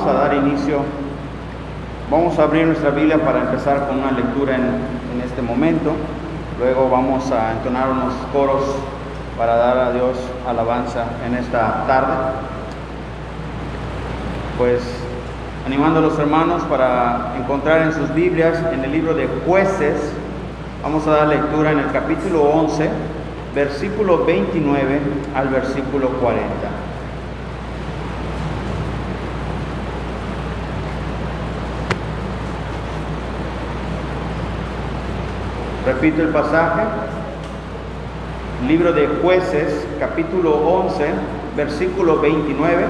vamos a dar inicio. Vamos a abrir nuestra Biblia para empezar con una lectura en este momento. Luego vamos a entonar unos coros para dar a Dios alabanza en esta tarde. Pues animando a los hermanos para encontrar en sus Biblias, en el libro de Jueces, vamos a dar lectura en el capítulo 11, versículo 29 al versículo 40. Repito el pasaje, libro de Jueces, capítulo 11, versículo 29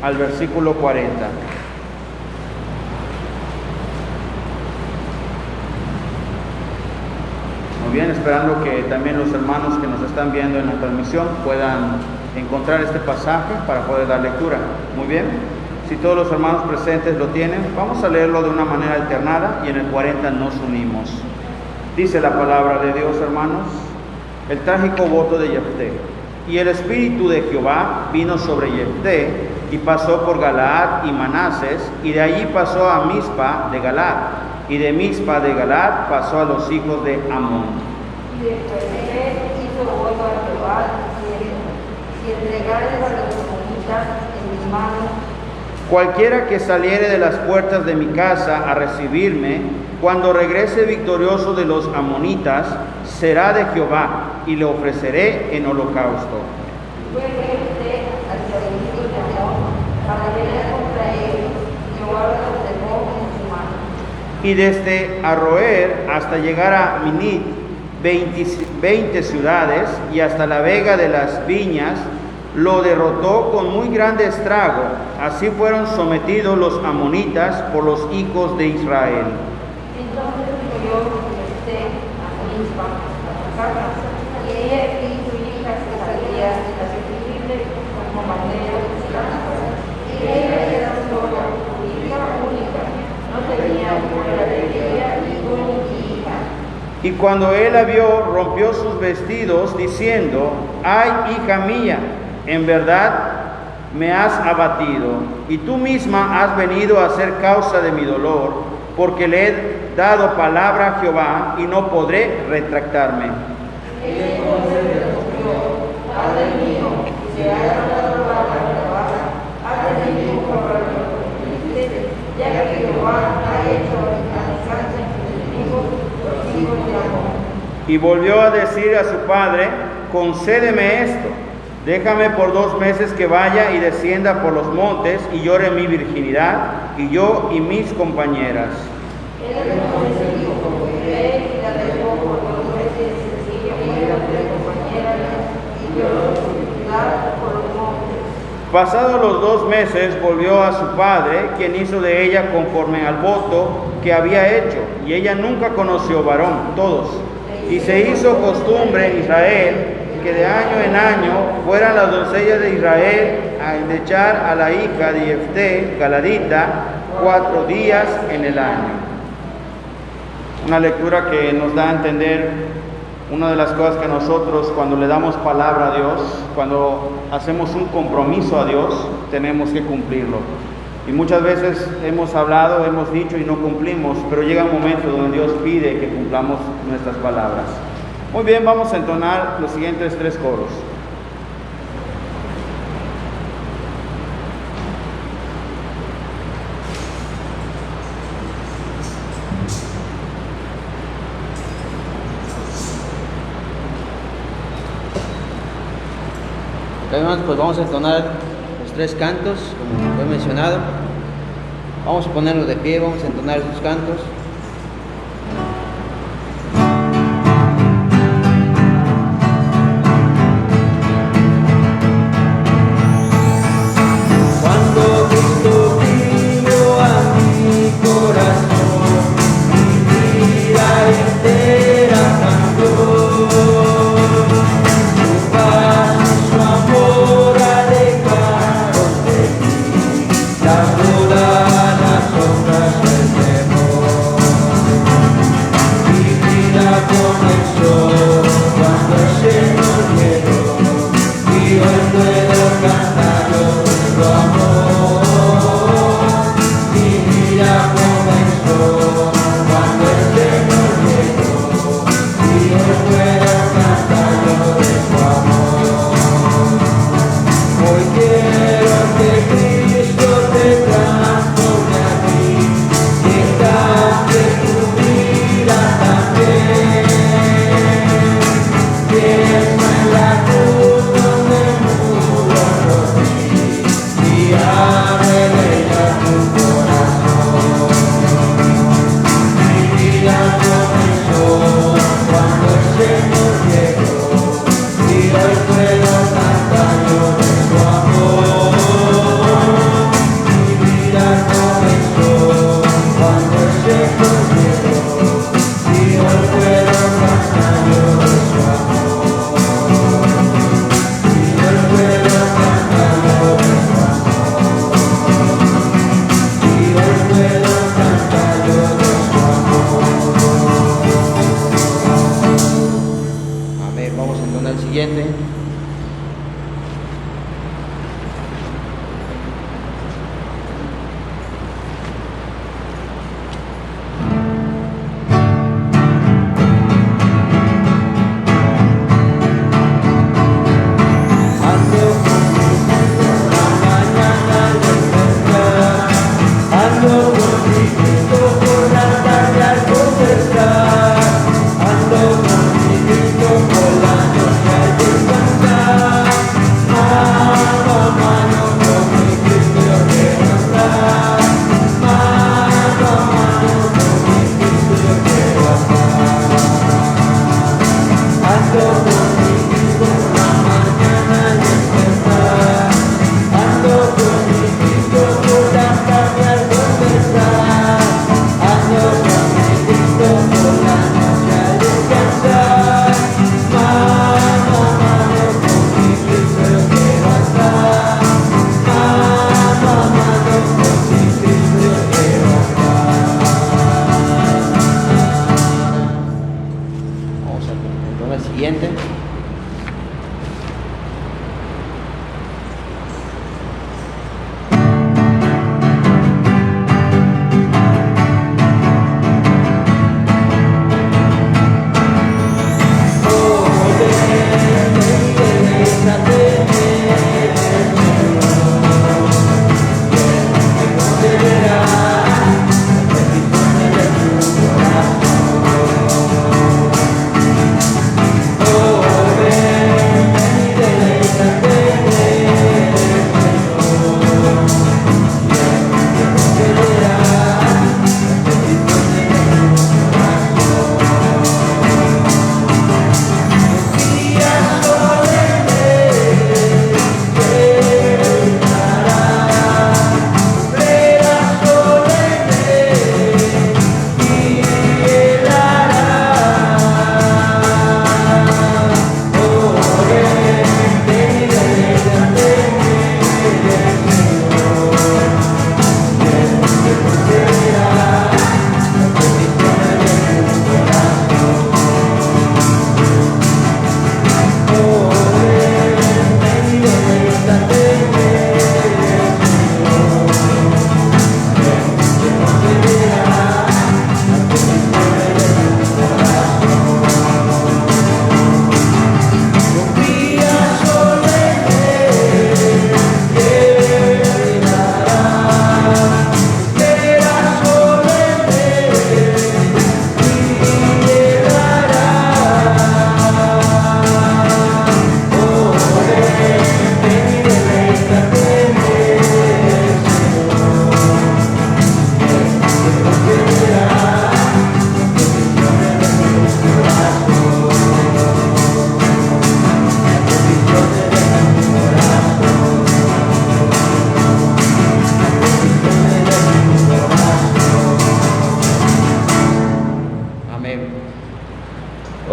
al versículo 40. Muy bien, esperando que también los hermanos que nos están viendo en la transmisión puedan encontrar este pasaje para poder dar lectura. Muy bien, si todos los hermanos presentes lo tienen, vamos a leerlo de una manera alternada y en el 40 nos unimos. Dice la palabra de Dios, hermanos, el trágico voto de Jefté. Y el espíritu de Jehová vino sobre Jefté y pasó por Galaad y Manases, y de allí pasó a Mizpa de Galaad, y de Mizpa de Galaad pasó a los hijos de Amón. Y después de él hizo voto a Jehová, si entregares a los amonitas en mi mano. Cualquiera que saliere de las puertas de mi casa a recibirme, cuando regrese victorioso de los amonitas, será de Jehová, y le ofreceré en holocausto. Fue Jefté hacia los hijos de Amón para pelear contra ellos, Jehová los dejó en su mano. Y desde Aroer hasta llegar a Minit, 20 ciudades, y hasta la vega de las viñas, lo derrotó con muy grande estrago. Así fueron sometidos los amonitas por los hijos de Israel. Entonces subió Jefté a Mizpa, a su casa, y ella y su hija se salían a recibirle como banderos de esclavos. Y ella era sola, hija única, no tenía fuera de ella hijo ni hija. Y cuando él la vio, rompió sus vestidos, diciendo: ¡Ay, hija mía! En verdad me has abatido, y tú misma has venido a ser causa de mi dolor, porque le he dado palabra a Jehová y no podré retractarme. Él entonces le respondió: Padre mío, si has dado palabra a Jehová, haz de mí un favor que lo permitiste, ya que Jehová ha hecho alcance en sus enemigos, los hijos de Amón. Y volvió a decir a su padre: concédeme esto, déjame por 2 meses que vaya y descienda por los montes y llore mi virginidad, y yo y mis compañeras. Él entonces dijo: Ve y la dejó por 2 meses, y ella fue compañera, y lloró su virginidad por los montes. Pasados los 2 meses volvió a su padre, quien hizo de ella conforme al voto que había hecho, y ella nunca conoció varón, todos. Y se hizo costumbre en Israel que de año en año fueran las doncellas de Israel a endechar a la hija de Jefté, galadita, 4 días en el año. Una lectura que nos da a entender una de las cosas que nosotros, cuando le damos palabra a Dios, cuando hacemos un compromiso a Dios, tenemos que cumplirlo. Y muchas veces hemos hablado, hemos dicho y no cumplimos, pero llega un momento donde Dios pide que cumplamos nuestras palabras. Muy bien, vamos a entonar los siguientes 3 coros. Hermanos, pues vamos a entonar los 3 cantos, como fue mencionado. Vamos a ponernos de pie, vamos a entonar esos cantos. Las sombras del temor.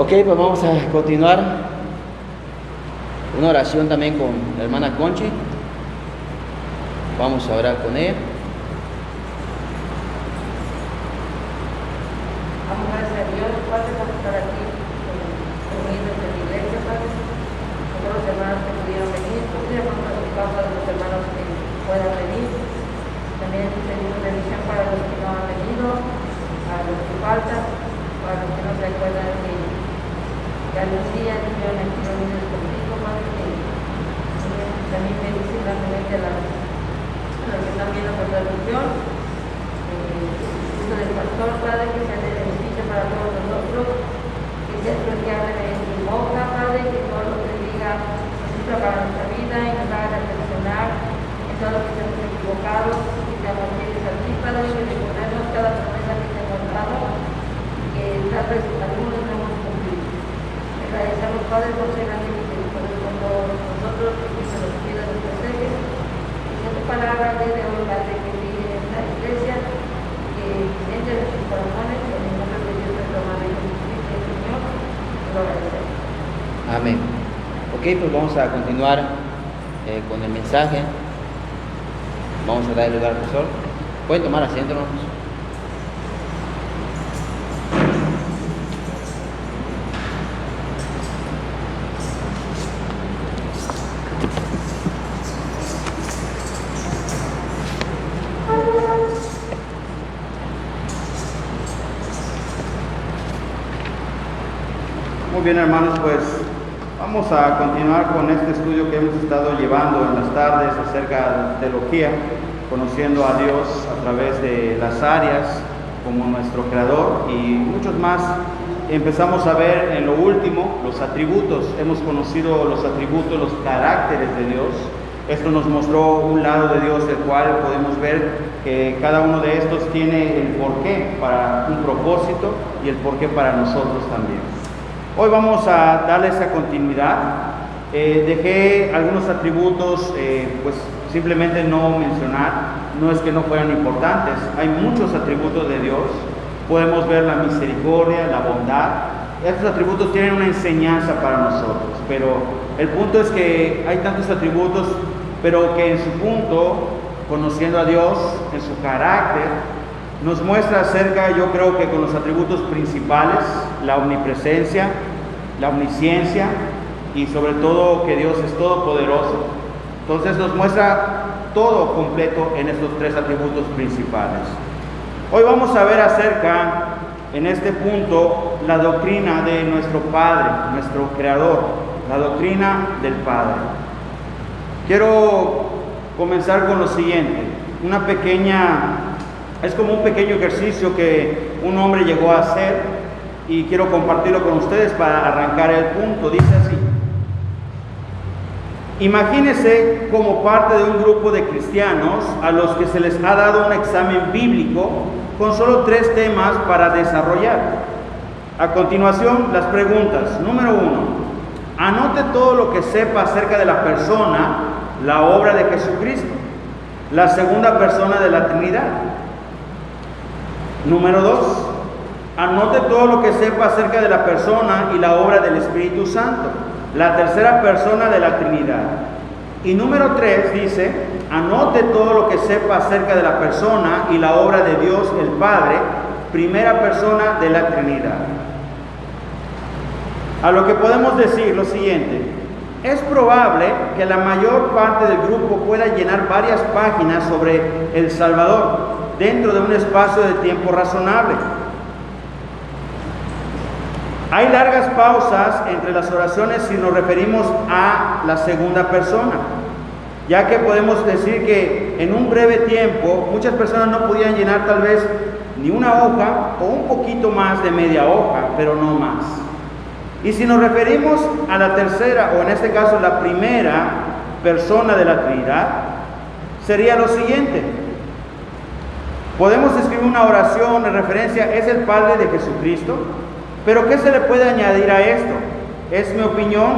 Ok, pues vamos a continuar una oración también con la hermana Conchi. Vamos a orar con ella. Vamos a gracias a Dios, Padre, por estar aquí reunidos en la iglesia, Padre. Todos los hermanos que pudieron venir, podríamos a su causa de los hermanos que puedan venir. También pedimos bendición para los que no han venido, a los que faltan, para los que no se acuerdan que Lucía y yo han sido unidos contigo, Padre, que también bendice grandemente a los que están viendo por transmisión. Del pastor, Padre, que sea de beneficio para todos nosotros, que sea el que hable en su boca, Padre, que todo lo que diga sirva para nuestra vida y nos haga reflexionar en todo lo que estamos equivocados, que seamos fieles a ti, Padre, que recordemos cada promesa que te hemos dado, que tal vez algunos no hemos cumplido. Agradecemos, Padre, por ser grande misericordioso con todos nosotros, que se nos pida los proteges, y que tu palabra desde hoy, Padre, que vive en esta iglesia, que entre en nuestros corazones Amén. Ok, pues vamos a continuar con el mensaje. Vamos a dar lugar al profesor. Pueden tomar asiento, hermanos. Muy bien, hermanos, pues vamos a continuar con este estudio que hemos estado llevando en las tardes acerca de teología, conociendo a Dios a través de las áreas como nuestro creador y muchos más. Empezamos a ver en lo último los atributos. Hemos conocido los atributos, los caracteres de Dios. Esto nos mostró un lado de Dios del cual podemos ver que cada uno de estos tiene el porqué para un propósito y el porqué para nosotros también. Hoy vamos a darle esa continuidad. Dejé algunos atributos, pues simplemente no mencionar, no es que no fueran importantes, hay muchos atributos de Dios. Podemos ver la misericordia, la bondad. Estos atributos tienen una enseñanza para nosotros, pero el punto es que hay tantos atributos, pero que en su punto, conociendo a Dios, en su carácter, nos muestra acerca, yo creo que con los atributos principales, la omnipresencia, la omnisciencia y sobre todo que Dios es todopoderoso. Entonces nos muestra todo completo en estos tres atributos principales. Hoy vamos a ver acerca, en este punto, la doctrina de nuestro Padre, nuestro Creador, la doctrina del Padre. Quiero comenzar con lo siguiente, es como un pequeño ejercicio que un hombre llegó a hacer y quiero compartirlo con ustedes para arrancar el punto. Dice así: imagínese como parte de un grupo de cristianos a los que se les ha dado un examen bíblico con solo 3 temas para desarrollar. A continuación, las preguntas. Número 1. Anote todo lo que sepa acerca de la persona, la obra de Jesucristo, la segunda persona de la Trinidad. Número 2. Anote todo lo que sepa acerca de la persona y la obra del Espíritu Santo, la tercera persona de la Trinidad. Y número 3 dice, anote todo lo que sepa acerca de la persona y la obra de Dios el Padre, primera persona de la Trinidad. A lo que podemos decir lo siguiente: es probable que la mayor parte del grupo pueda llenar varias páginas sobre el Salvador dentro de un espacio de tiempo razonable. Hay largas pausas entre las oraciones si nos referimos a la segunda persona, ya que podemos decir que en un breve tiempo muchas personas no podían llenar tal vez ni una hoja o un poquito más de media hoja, pero no más. Y si nos referimos a la tercera, o en este caso la primera persona de la Trinidad, sería lo siguiente. Podemos escribir una oración en referencia, es el Padre de Jesucristo, pero ¿qué se le puede añadir a esto? Es mi opinión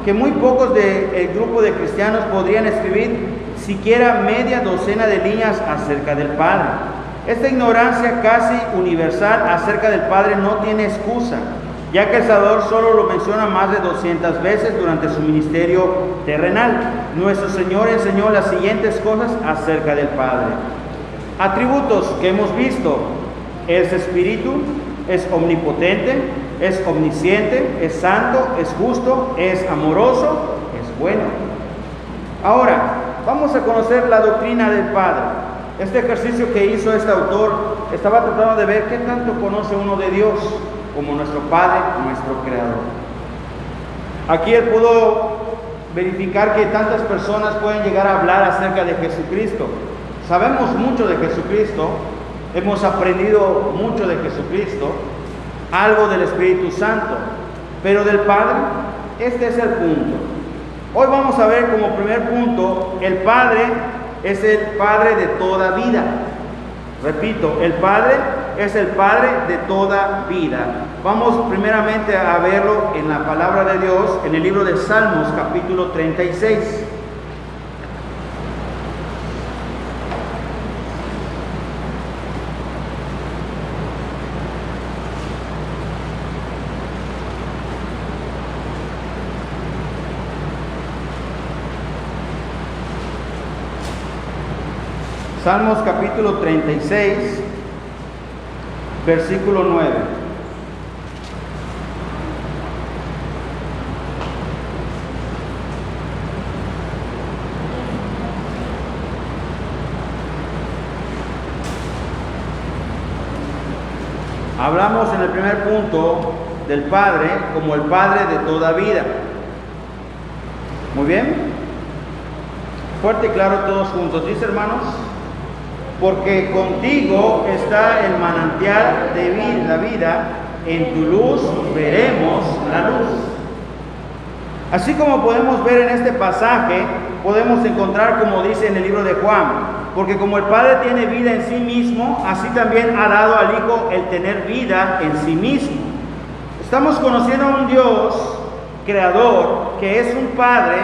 que muy pocos del grupo de cristianos podrían escribir siquiera media docena de líneas acerca del Padre. Esta ignorancia casi universal acerca del Padre no tiene excusa, ya que el Salvador solo lo menciona más de 200 veces durante su ministerio terrenal. Nuestro Señor enseñó las siguientes cosas acerca del Padre. Atributos que hemos visto: es espíritu, es omnipotente, es omnisciente, es santo, es justo, es amoroso, es bueno. Ahora, vamos a conocer la doctrina del Padre. Este ejercicio que hizo este autor estaba tratando de ver qué tanto conoce uno de Dios como nuestro Padre, nuestro Creador. Aquí él pudo verificar que tantas personas pueden llegar a hablar acerca de Jesucristo. Sabemos mucho de Jesucristo, hemos aprendido mucho de Jesucristo, algo del Espíritu Santo, pero del Padre, este es el punto. Hoy vamos a ver como primer punto, el Padre es el Padre de toda vida. Repito, el Padre es el Padre de toda vida. Vamos primeramente a verlo en la palabra de Dios, en el libro de Salmos, capítulo 36. Salmos capítulo 36, versículo 9. Hablamos en el primer punto del Padre como el Padre de toda vida. Muy bien. Fuerte y claro todos juntos. Dice, hermanos, porque contigo está el manantial de la vida, en tu luz veremos la luz. Así como podemos ver en este pasaje, podemos encontrar, como dice en el libro de Juan, porque como el Padre tiene vida en sí mismo, así también ha dado al Hijo el tener vida en sí mismo. Estamos conociendo a un Dios creador, que es un Padre,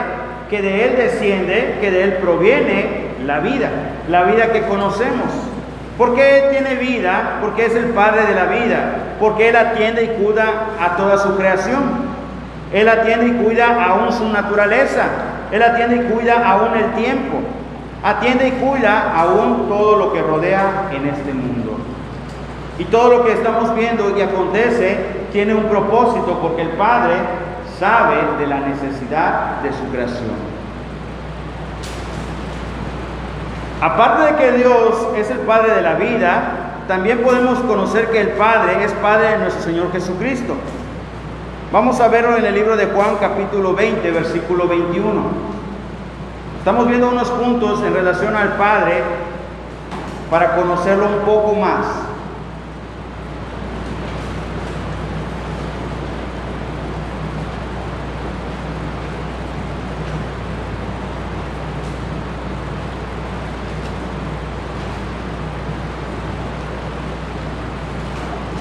que de Él desciende, que de Él proviene la vida que conocemos. ¿Por qué Él tiene vida? Porque es el Padre de la vida, porque Él atiende y cuida a toda su creación. Él atiende y cuida aún su naturaleza. Él atiende y cuida aún el tiempo. Atiende y cuida aún todo lo que rodea en este mundo. Y todo lo que estamos viendo y acontece tiene un propósito, porque el Padre sabe de la necesidad de su creación. Aparte de que Dios es el Padre de la vida, también podemos conocer que el Padre es Padre de nuestro Señor Jesucristo. Vamos a verlo en el libro de Juan capítulo 20, versículo 21. Estamos viendo unos puntos en relación al Padre para conocerlo un poco más.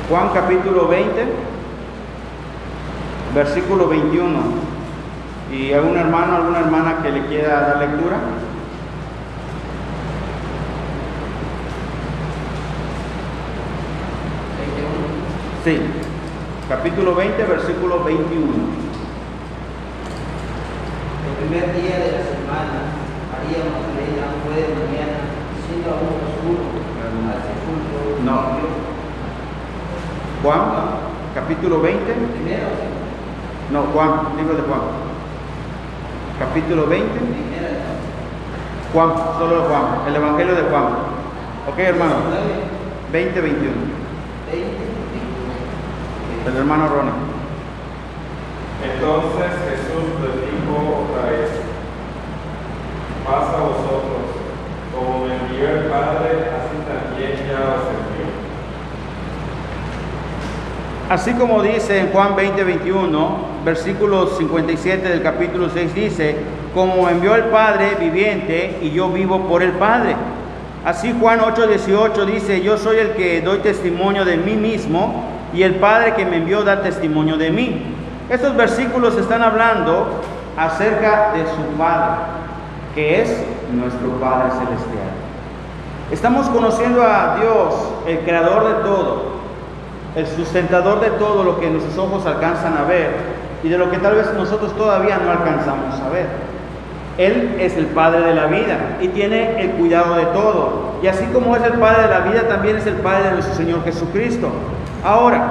Juan capítulo 20, versículo 21. ¿Y algún hermano, alguna hermana que le quiera dar lectura? Sí, capítulo 20, versículo 21. El primer día de la semana, María Magdalena fue de mañana, siendo aún oscuro, al sepulcro. No. Juan, capítulo 20. Primero, No, Juan, libro de Juan. Capítulo 20. Juan, solo Juan, el Evangelio de Juan. Ok, hermano. 20, 21. El hermano Ronnie. Entonces Jesús les dijo otra vez: paz a vosotros, como me envió el Padre, así también ya os envió. Así como dice en Juan 20, 21, versículo 57 del capítulo 6, dice: como envió el Padre viviente y yo vivo por el Padre. Así Juan 8, 18 dice: yo soy el que doy testimonio de mí mismo, y el Padre que me envió da testimonio de mí. Estos versículos están hablando acerca de su Padre, que es nuestro Padre Celestial. Estamos conociendo a Dios, el creador de todo, el sustentador de todo lo que nuestros ojos alcanzan a ver y de lo que tal vez nosotros todavía no alcanzamos a ver. Él es el Padre de la vida y tiene el cuidado de todo. Y así como es el Padre de la vida, también es el Padre de nuestro Señor Jesucristo. Ahora,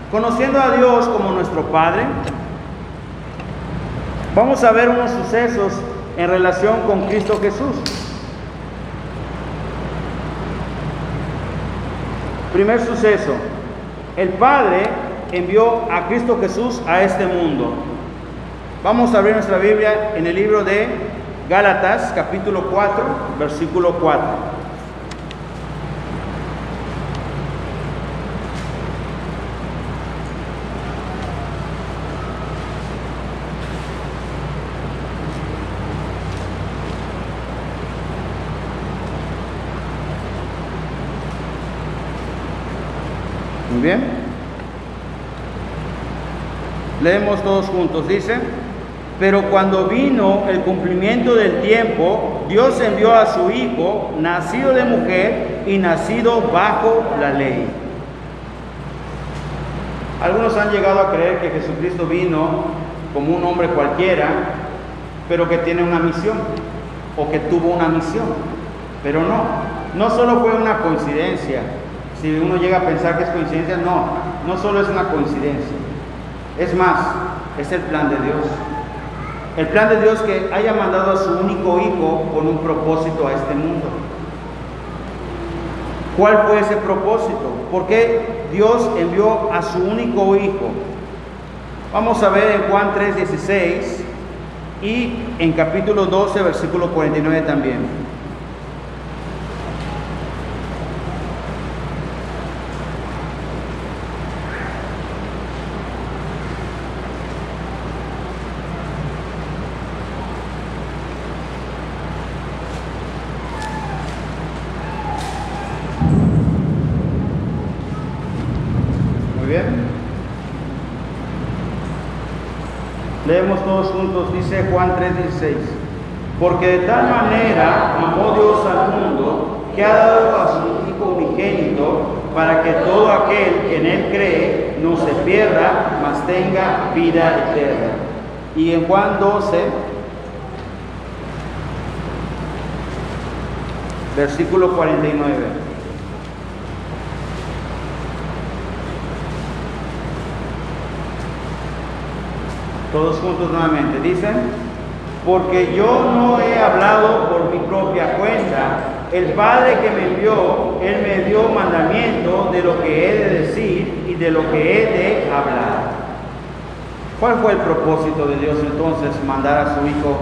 conociendo a Dios como nuestro Padre, vamos a ver unos sucesos en relación con Cristo Jesús. Primer suceso: el Padre envió a Cristo Jesús a este mundo. Vamos a abrir nuestra Biblia en el libro de Gálatas, capítulo 4, versículo 4. Muy bien. Leemos todos juntos. Dice: pero cuando vino el cumplimiento del tiempo, Dios envió a su Hijo, nacido de mujer y nacido bajo la ley. Algunos han llegado a creer que Jesucristo vino como un hombre cualquiera, pero que tiene una misión, o que tuvo una misión. Pero no solo fue una coincidencia. Si uno llega a pensar que es coincidencia, no solo es una coincidencia. Es más, es el plan de Dios. El plan de Dios que haya mandado a su único hijo con un propósito a este mundo. ¿Cuál fue ese propósito? ¿Por qué Dios envió a su único hijo? Vamos a ver en Juan 3:16 y en capítulo 12, versículo 49 también. Leemos todos juntos, dice Juan 3:16. Porque de tal manera amó Dios al mundo, que ha dado a su Hijo unigénito, para que todo aquel que en Él cree no se pierda, mas tenga vida eterna. Y en Juan 12, versículo 49. Todos juntos nuevamente, dicen, porque yo no he hablado por mi propia cuenta, el Padre que me envió, Él me dio mandamiento de lo que he de decir y de lo que he de hablar. ¿Cuál fue el propósito de Dios entonces mandar a su Hijo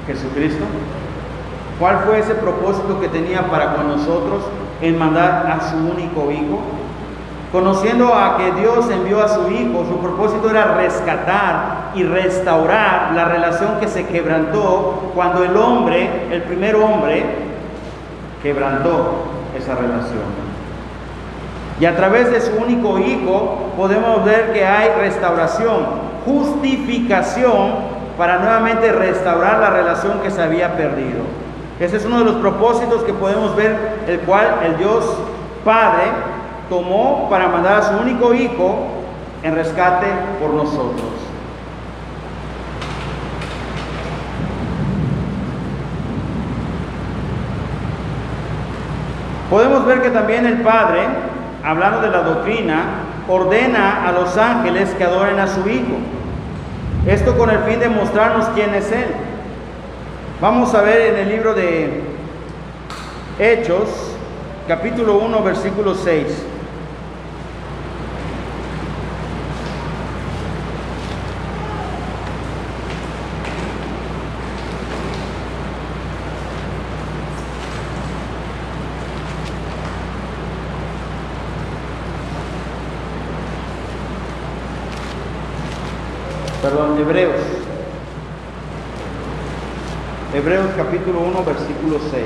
Jesucristo? ¿Cuál fue ese propósito que tenía para con nosotros en mandar a su único Hijo? Conociendo a que Dios envió a su Hijo, su propósito era rescatar y restaurar la relación que se quebrantó cuando el hombre, el primer hombre, quebrantó esa relación. Y a través de su único Hijo podemos ver que hay restauración, justificación para nuevamente restaurar la relación que se había perdido. Ese es uno de los propósitos que podemos ver, el cual el Dios Padre tomó para mandar a su único Hijo en rescate por nosotros. Podemos ver que también el Padre, hablando de la doctrina, ordena a los ángeles que adoren a su Hijo. Esto con el fin de mostrarnos quién es Él. Vamos a ver en el libro de Hechos, capítulo 1, versículo 6. Hebreos capítulo 1, versículo 6.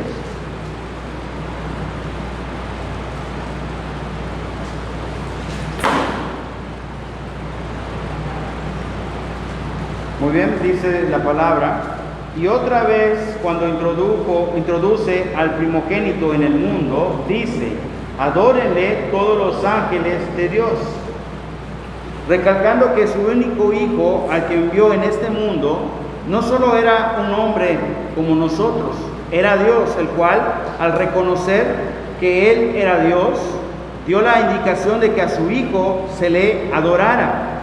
Muy bien, dice la palabra, y otra vez cuando introduce al primogénito en el mundo, dice, adórenle todos los ángeles de Dios, recalcando que su único Hijo, al que envió en este mundo, no solo era un hombre como nosotros, era Dios, el cual, al reconocer que Él era Dios, dio la indicación de que a su Hijo se le adorara.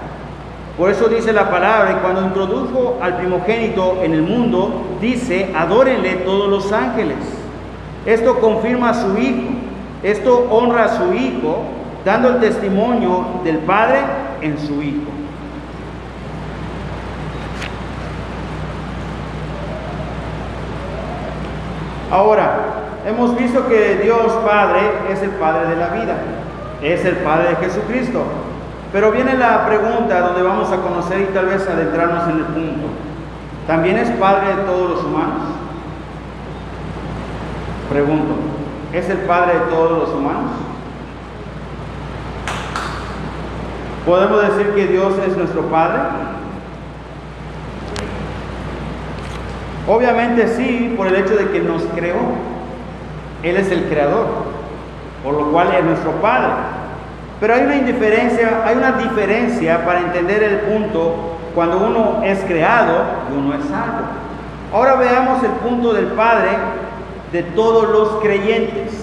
Por eso dice la palabra, y cuando introdujo al primogénito en el mundo, dice, adórenle todos los ángeles. Esto confirma a su Hijo, esto honra a su Hijo, dando el testimonio del Padre en su Hijo. Ahora, hemos visto que Dios Padre es el Padre de la vida, es el Padre de Jesucristo. Pero viene la pregunta donde vamos a conocer y tal vez adentrarnos en el punto. ¿También es Padre de todos los humanos? Pregunto, ¿es el Padre de todos los humanos? ¿Podemos decir que Dios es nuestro Padre? Obviamente sí, por el hecho de que nos creó. Él es el creador, por lo cual es nuestro Padre. Pero hay una diferencia para entender el punto cuando uno es creado y uno es salvo. Ahora veamos el punto del Padre de todos los creyentes.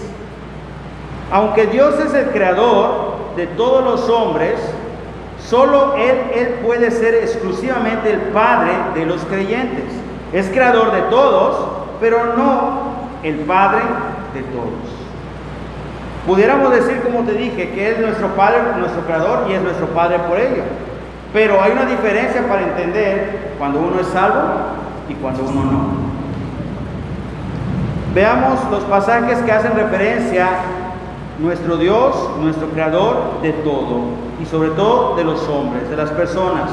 Aunque Dios es el creador de todos los hombres, solo Él puede ser exclusivamente el Padre de los creyentes. Es creador de todos, pero no el Padre de todos. Pudiéramos decir, como te dije, que es nuestro Padre, nuestro creador, y es nuestro Padre por ello. Pero hay una diferencia para entender cuando uno es salvo y cuando uno no. Veamos los pasajes que hacen referencia a nuestro Dios, nuestro creador de todo, y sobre todo de los hombres, de las personas.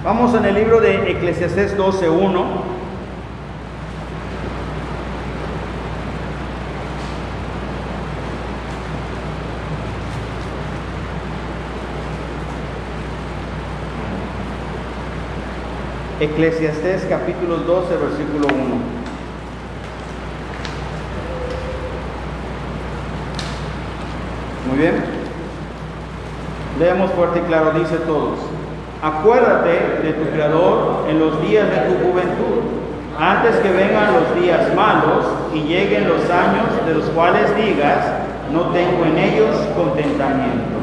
Vamos en el libro de Eclesiastés 12:1. Eclesiastés capítulo 12, versículo 1. Muy bien. Leemos fuerte y claro, dice todos. Acuérdate de tu Creador en los días de tu juventud, antes que vengan los días malos y lleguen los años de los cuales digas, no tengo en ellos contentamiento.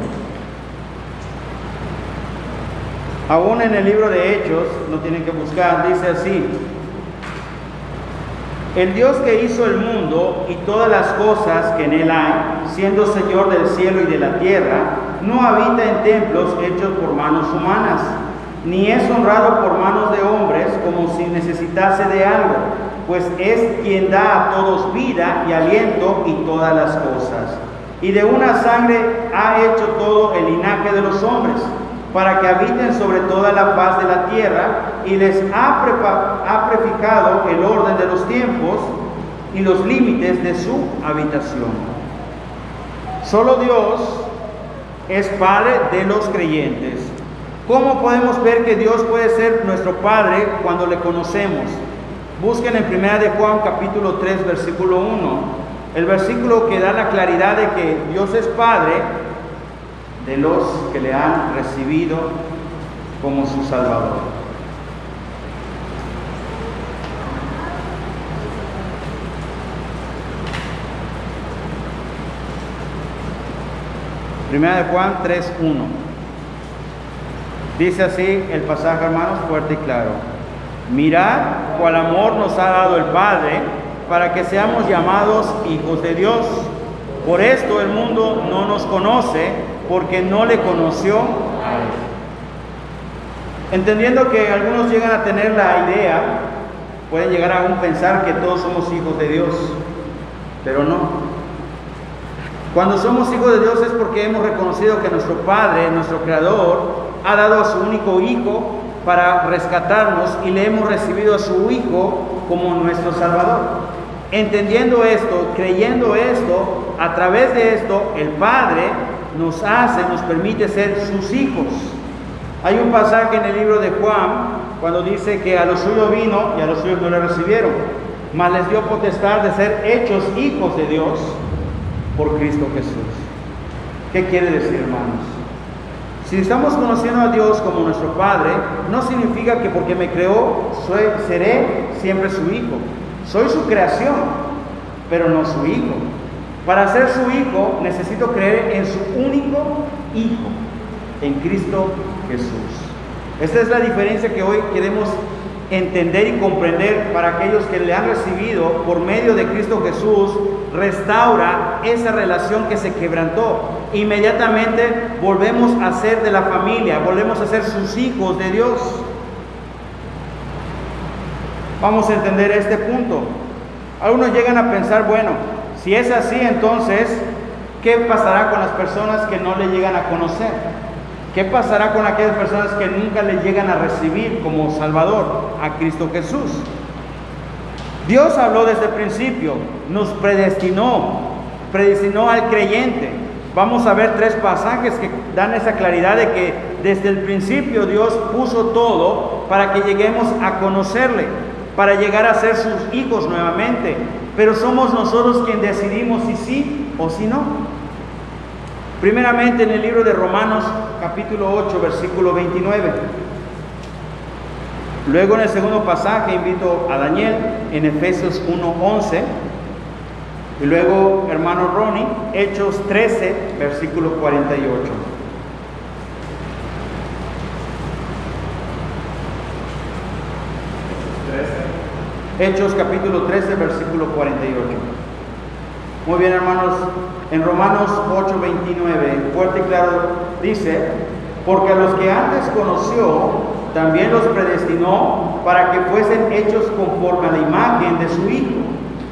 Aún en el libro de Hechos, no tienen que buscar, dice así: el Dios que hizo el mundo y todas las cosas que en él hay, siendo Señor del cielo y de la tierra, no habita en templos hechos por manos humanas, ni es honrado por manos de hombres como si necesitase de algo, pues es quien da a todos vida y aliento y todas las cosas. Y de una sangre ha hecho todo el linaje de los hombres, para que habiten sobre toda la faz de la tierra, y les ha prefijado el orden de los tiempos y los límites de su habitación. Solo Dios es Padre de los creyentes. ¿Cómo podemos ver que Dios puede ser nuestro Padre cuando le conocemos? Busquen en 1 de Juan capítulo 3, versículo 1, el versículo que da la claridad de que Dios es Padre de los que le han recibido como su Salvador. Primera de Juan 3:1. Dice así el pasaje, hermanos, fuerte y claro: mirad cuál amor nos ha dado el Padre para que seamos llamados hijos de Dios. Por esto el mundo no nos conoce, porque no le conoció a Él. Entendiendo que algunos llegan a tener la idea, pueden llegar a aún pensar que todos somos hijos de Dios, pero no. Cuando somos hijos de Dios es porque hemos reconocido que nuestro Padre, nuestro Creador, ha dado a su único Hijo para rescatarnos, y le hemos recibido a su Hijo como nuestro Salvador. Entendiendo esto, creyendo esto, a través de esto, el Padre nos permite ser sus hijos. Hay un pasaje en el libro de Juan, cuando dice que a los suyos vino y a los suyos no le recibieron, mas les dio potestad de ser hechos hijos de Dios por Cristo Jesús. ¿Qué quiere decir, hermanos? Si estamos conociendo a Dios como nuestro Padre, no significa que porque me creó, seré siempre su hijo. Soy su creación, pero no su hijo. Para ser su hijo, necesito creer en su único Hijo, en Cristo Jesús. Esta es la diferencia que hoy queremos entender y comprender para aquellos que le han recibido por medio de Cristo Jesús. Restaura esa relación que se quebrantó. Inmediatamente volvemos a ser de la familia, volvemos a ser sus hijos de Dios. Vamos a entender este punto. Algunos llegan a pensar, bueno, si es así, entonces, ¿qué pasará con las personas que no le llegan a conocer? ¿Qué pasará con aquellas personas que nunca le llegan a recibir como Salvador a Cristo Jesús? Dios habló desde el principio, nos predestinó al creyente. Vamos a ver 3 pasajes que dan esa claridad de que desde el principio Dios puso todo para que lleguemos a conocerle, para llegar a ser sus hijos nuevamente. Pero somos nosotros quienes decidimos si sí o si no. Primeramente en el libro de Romanos capítulo 8, versículo 29. Luego en el segundo pasaje invito a Daniel en Efesios 1:11. Y luego, hermano Ronnie, Hechos 13, versículo 48. Hechos capítulo 13, versículo 48. Muy bien, hermanos, en Romanos 8, 29, fuerte y claro, dice: porque a los que antes conoció, también los predestinó para que fuesen hechos conforme a la imagen de su Hijo,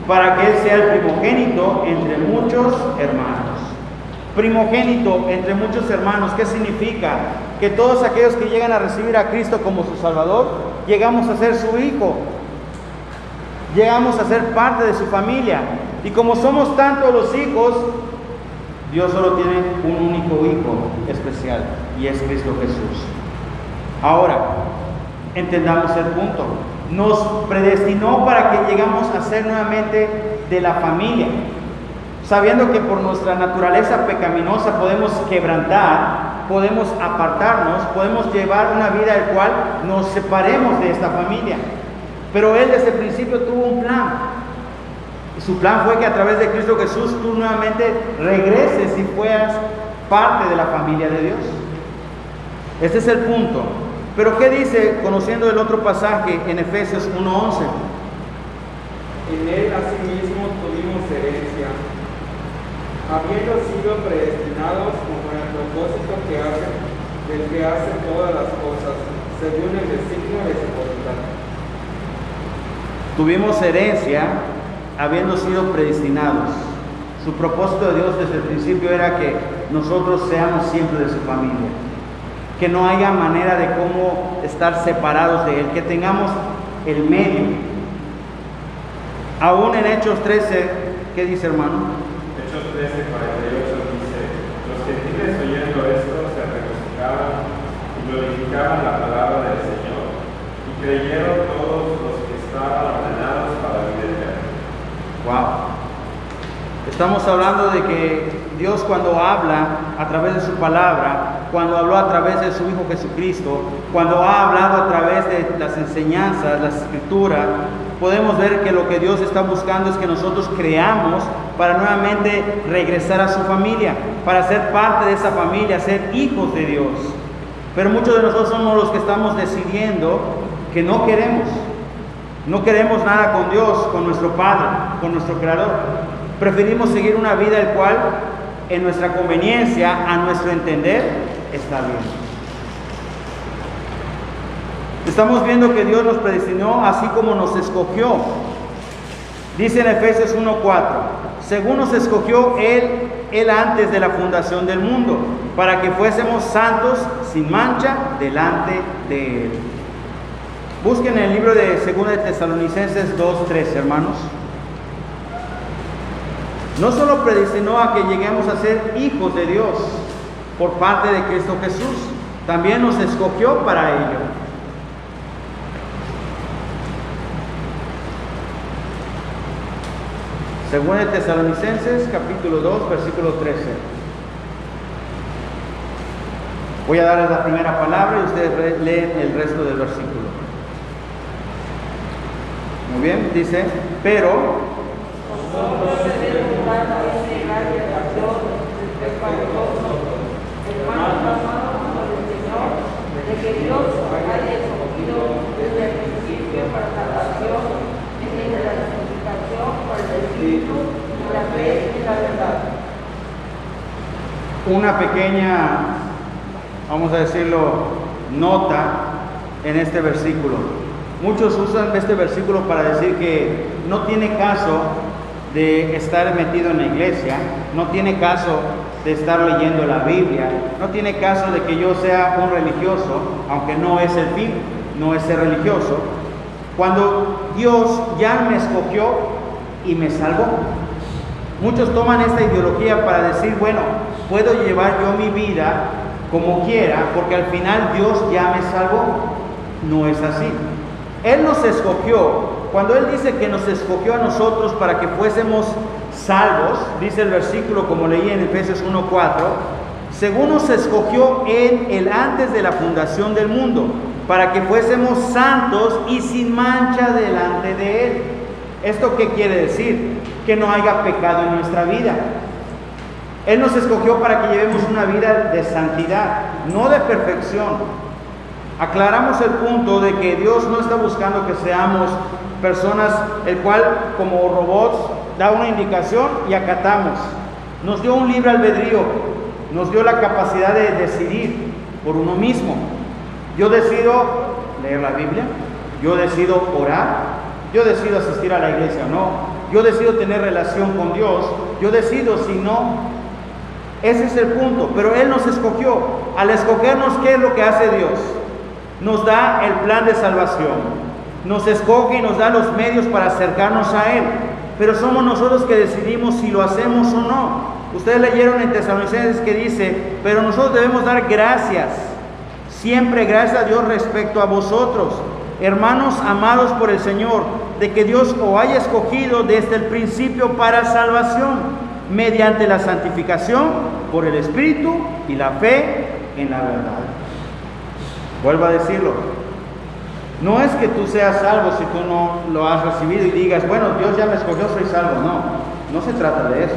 para que Él sea el primogénito entre muchos hermanos. Primogénito entre muchos hermanos, ¿qué significa? Que todos aquellos que llegan a recibir a Cristo como su Salvador, llegamos a ser su hijo, llegamos a ser parte de su familia. Y como somos tantos los hijos, Dios solo tiene un único hijo especial, y es Cristo Jesús. Ahora, entendamos el punto. Nos predestinó para que llegamos a ser nuevamente de la familia, sabiendo que por nuestra naturaleza pecaminosa podemos quebrantar, podemos apartarnos, podemos llevar una vida en la cual nos separemos de esta familia. Pero Él desde el principio tuvo un plan. Y su plan fue que a través de Cristo Jesús tú nuevamente regreses y fueras parte de la familia de Dios. Este es el punto. Pero ¿qué dice, conociendo el otro pasaje en Efesios 1:11? En Él asimismo tuvimos herencia, habiendo sido predestinados como el propósito del que hace todas las cosas, según el designio de su voluntad. Tuvimos herencia, habiendo sido predestinados. Su propósito de Dios desde el principio era que nosotros seamos siempre de su familia, que no haya manera de cómo estar separados de Él, que tengamos el medio. Aún en Hechos 13, ¿qué dice, hermano? Hechos 13, 48 dice: los gentiles oyendo esto se regocijaban y glorificaban la palabra del Señor, y creyeron todos los que estaban ordenados para vivir eterna. Wow. Estamos hablando de que Dios, cuando habla a través de su palabra, cuando habló a través de su Hijo Jesucristo, cuando ha hablado a través de las enseñanzas, las escrituras, podemos ver que lo que Dios está buscando es que nosotros creamos para nuevamente regresar a su familia, para ser parte de esa familia, ser hijos de Dios. Pero muchos de nosotros somos los que estamos decidiendo que no queremos nada con Dios, con nuestro Padre, con nuestro Creador. Preferimos seguir una vida el cual, en nuestra conveniencia, a nuestro entender, está bien. Estamos viendo que Dios nos predestinó así como nos escogió. Dice en Efesios 1:4: según nos escogió Él antes de la fundación del mundo, para que fuésemos santos sin mancha delante de Él. Busquen el libro de 2 de Tesalonicenses 2:3, hermanos. No solo predestinó a que lleguemos a ser hijos de Dios por parte de Cristo Jesús, también nos escogió para ello. Según de Tesalonicenses capítulo 2, versículo 13. Voy a darles la primera palabra y ustedes leen el resto del versículo. Muy bien, dice: pero nosotros debemos dar gracias a Dios respecto a vosotros, hermanos amados por el Señor, de que Dios os haya escogido desde el principio para salvación, mediante la santificación por el Espíritu y la fe y la verdad. Una pequeña, vamos a decirlo, nota en este versículo. Muchos usan este versículo para decir que no tiene caso de estar metido en la iglesia, no tiene caso de estar leyendo la Biblia, no tiene caso de que yo sea un religioso, aunque no es el fin, no es ser religioso, cuando Dios ya me escogió y me salvó. Muchos toman esta ideología para decir, bueno, puedo llevar yo mi vida como quiera, porque al final Dios ya me salvó. No es así. Él nos escogió. Cuando Él dice que nos escogió a nosotros para que fuésemos salvos, dice el versículo como leí en Efesios 1:4, según nos escogió en Él antes de la fundación del mundo, para que fuésemos santos y sin mancha delante de Él. ¿Esto qué quiere decir? que no haya pecado en nuestra vida. Él nos escogió para que llevemos una vida de santidad, no de perfección. Aclaramos el punto de que Dios no está buscando que seamos personas el cual como robots da una indicación y acatamos. Nos dio un libre albedrío, nos dio la capacidad de decidir por uno mismo. Yo decido leer la Biblia, yo decido orar, yo decido asistir a la iglesia o no, yo decido tener relación con Dios, yo decido si no. Ese es el punto, pero Él nos escogió. Al escogernos, ¿qué es lo que hace Dios? Nos da el plan de salvación, nos escoge y nos da los medios para acercarnos a Él, pero somos nosotros que decidimos si lo hacemos o no. Ustedes leyeron en Tesalonicenses que dice, pero nosotros debemos dar gracias, siempre gracias a Dios respecto a vosotros, hermanos amados por el Señor, de que Dios os haya escogido desde el principio para salvación, mediante la santificación por el Espíritu y la fe en la verdad. Vuelvo a decirlo, no es que tú seas salvo si tú no lo has recibido y digas, bueno, Dios ya me escogió, soy salvo. No se trata de eso.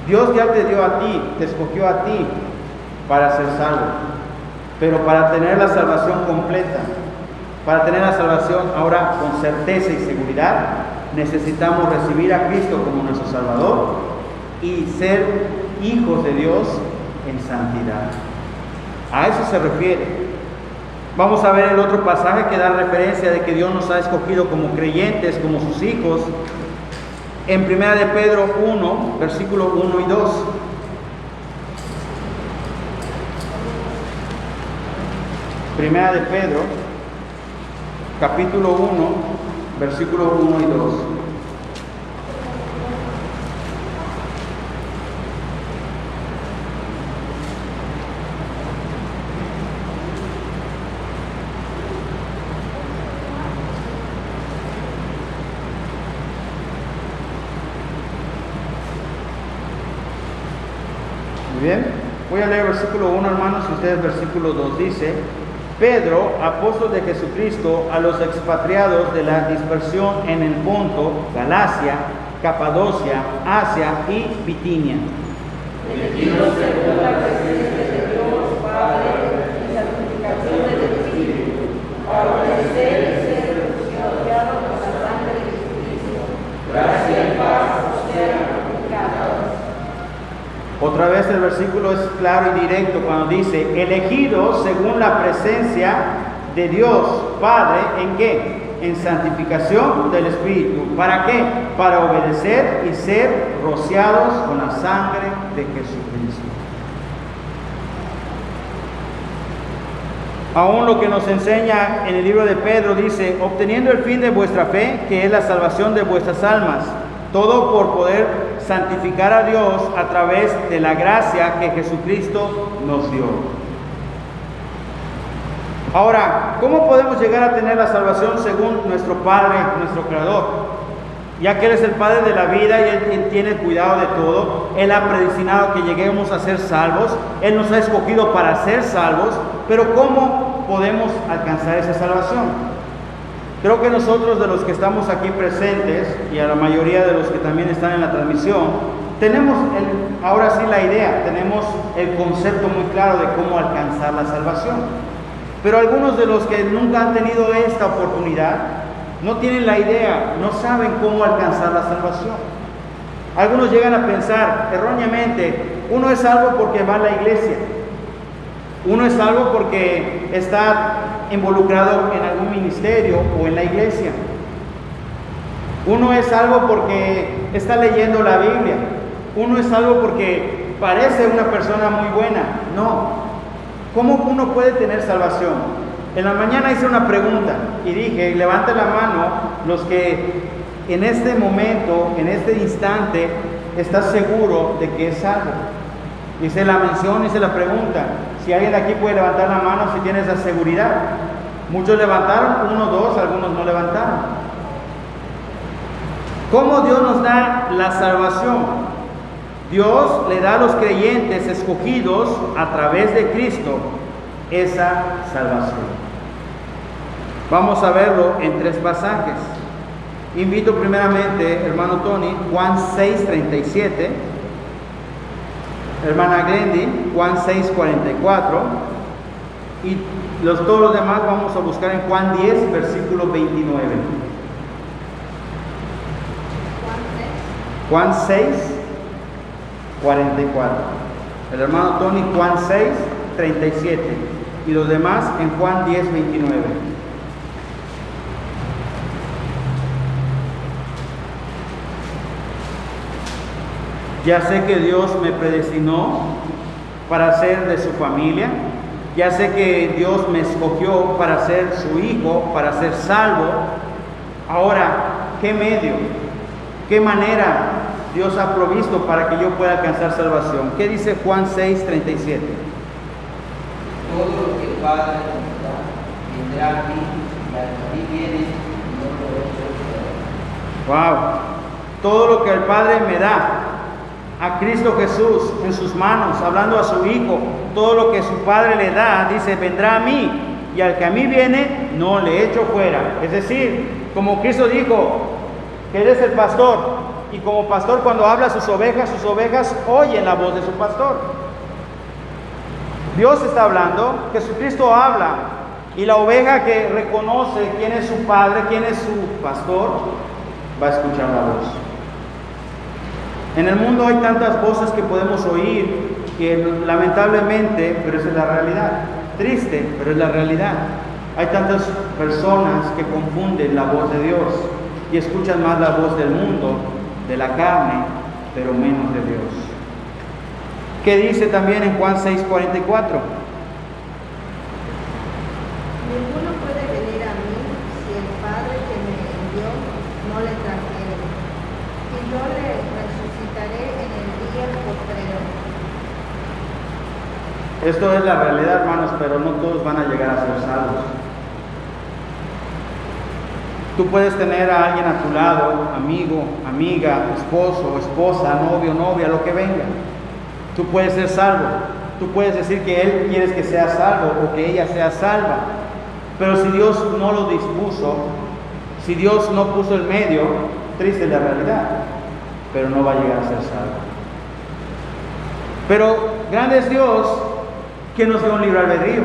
Dios ya te dio a ti, te escogió a ti para ser salvo. Pero para tener la salvación completa, para tener la salvación ahora con certeza y seguridad, necesitamos recibir a Cristo como nuestro Salvador y ser hijos de Dios en santidad. A eso se refiere. Vamos a ver el otro pasaje que da referencia de que Dios nos ha escogido como creyentes, como sus hijos, en 1 de Pedro 1, versículos 1 y 2. Primera de Pedro, capítulo 1, versículos 1 y 2. Bien, voy a leer versículo 1, hermanos, y ustedes versículo 2 dice: Pedro, apóstol de Jesucristo, a los expatriados de la dispersión en el Ponto, Galacia, Capadocia, Asia y Bitinia. Elegidos según la presencia de Dios Padre y santificación del Espíritu, para obedecer y ser rociados con la sangre de Jesucristo. Gracia y paz os sean multiplicadas. Otra vez el versículo es claro y directo cuando dice, elegidos según la presencia de Dios Padre, ¿en qué? En santificación del Espíritu. ¿Para qué? Para obedecer y ser rociados con la sangre de Jesucristo. Aún lo que nos enseña en el libro de Pedro dice, obteniendo el fin de vuestra fe, que es la salvación de vuestras almas, todo por poder santificar a Dios a través de la gracia que Jesucristo nos dio. Ahora, ¿cómo podemos llegar a tener la salvación según nuestro Padre, nuestro Creador? Ya que Él es el Padre de la vida y Él tiene cuidado de todo, Él ha predestinado que lleguemos a ser salvos, Él nos ha escogido para ser salvos, pero ¿cómo podemos alcanzar esa salvación? Creo que nosotros de los que estamos aquí presentes y a la mayoría de los que también están en la transmisión, tenemos ahora sí la idea, tenemos el concepto muy claro de cómo alcanzar la salvación. Pero algunos de los que nunca han tenido esta oportunidad, no tienen la idea, no saben cómo alcanzar la salvación. Algunos llegan a pensar erróneamente, uno es salvo porque va a la iglesia, uno es salvo porque está involucrado en algún ministerio o en la iglesia. Uno es salvo porque está leyendo la Biblia. Uno es salvo porque parece una persona muy buena. No. ¿Cómo uno puede tener salvación? En la mañana hice una pregunta y dije, levante la mano los que en este momento, en este instante, estás seguro de que es salvo. Hice la mención, hice la pregunta. Si alguien de aquí puede levantar la mano si tiene esa seguridad. Muchos levantaron, uno, dos, algunos no levantaron. ¿Cómo Dios nos da la salvación? Dios le da a los creyentes escogidos a través de Cristo esa salvación. Vamos a verlo en 3 pasajes. Invito primeramente, hermano Tony, Juan 6:37. Hermana Glendy, Juan 6:44. Y todos los demás vamos a buscar en Juan 10, versículo 29. Juan 6:44. El hermano Tony, Juan 6:37. Y los demás en Juan 10:29. Ya sé que Dios me predestinó para ser de su familia. Ya sé que Dios me escogió para ser su hijo, para ser salvo. Ahora, ¿qué medio? ¿Qué manera Dios ha provisto para que yo pueda alcanzar salvación? ¿Qué dice Juan 6:37? Todo lo que el Padre nos da vendrá a mí, y al que a mí viene, no lo echo fuera. Wow. Todo lo que el Padre me da, a Cristo Jesús en sus manos, hablando a su Hijo, todo lo que su Padre le da, dice, vendrá a mí, y al que a mí viene, no le echo fuera. Es decir, como Cristo dijo, que Él es el pastor, y como pastor cuando habla a sus ovejas oyen la voz de su pastor. Dios está hablando, Jesucristo habla, y la oveja que reconoce quién es su Padre, quién es su pastor, va a escuchar la voz. En el mundo hay tantas voces que podemos oír que lamentablemente, pero esa es la realidad, triste, pero es la realidad. Hay tantas personas que confunden la voz de Dios y escuchan más la voz del mundo, de la carne, pero menos de Dios. ¿Qué dice también en Juan 6:44? Ninguno puede venir a mí si el Padre que me envió no le trajere, y yo le resucitaré en el día postrero. Esto es la realidad, hermanos, pero no todos van a llegar a ser salvos. Tú puedes tener a alguien a tu lado, amigo, amiga, esposo, esposa, novio, novia, lo que venga. Tú puedes ser salvo. Tú puedes decir que él quieres que sea salvo o que ella sea salva. Pero si Dios no lo dispuso, si Dios no puso el medio, triste es la realidad, pero no va a llegar a ser salvo. Pero grande es Dios que nos dio un libre albedrío,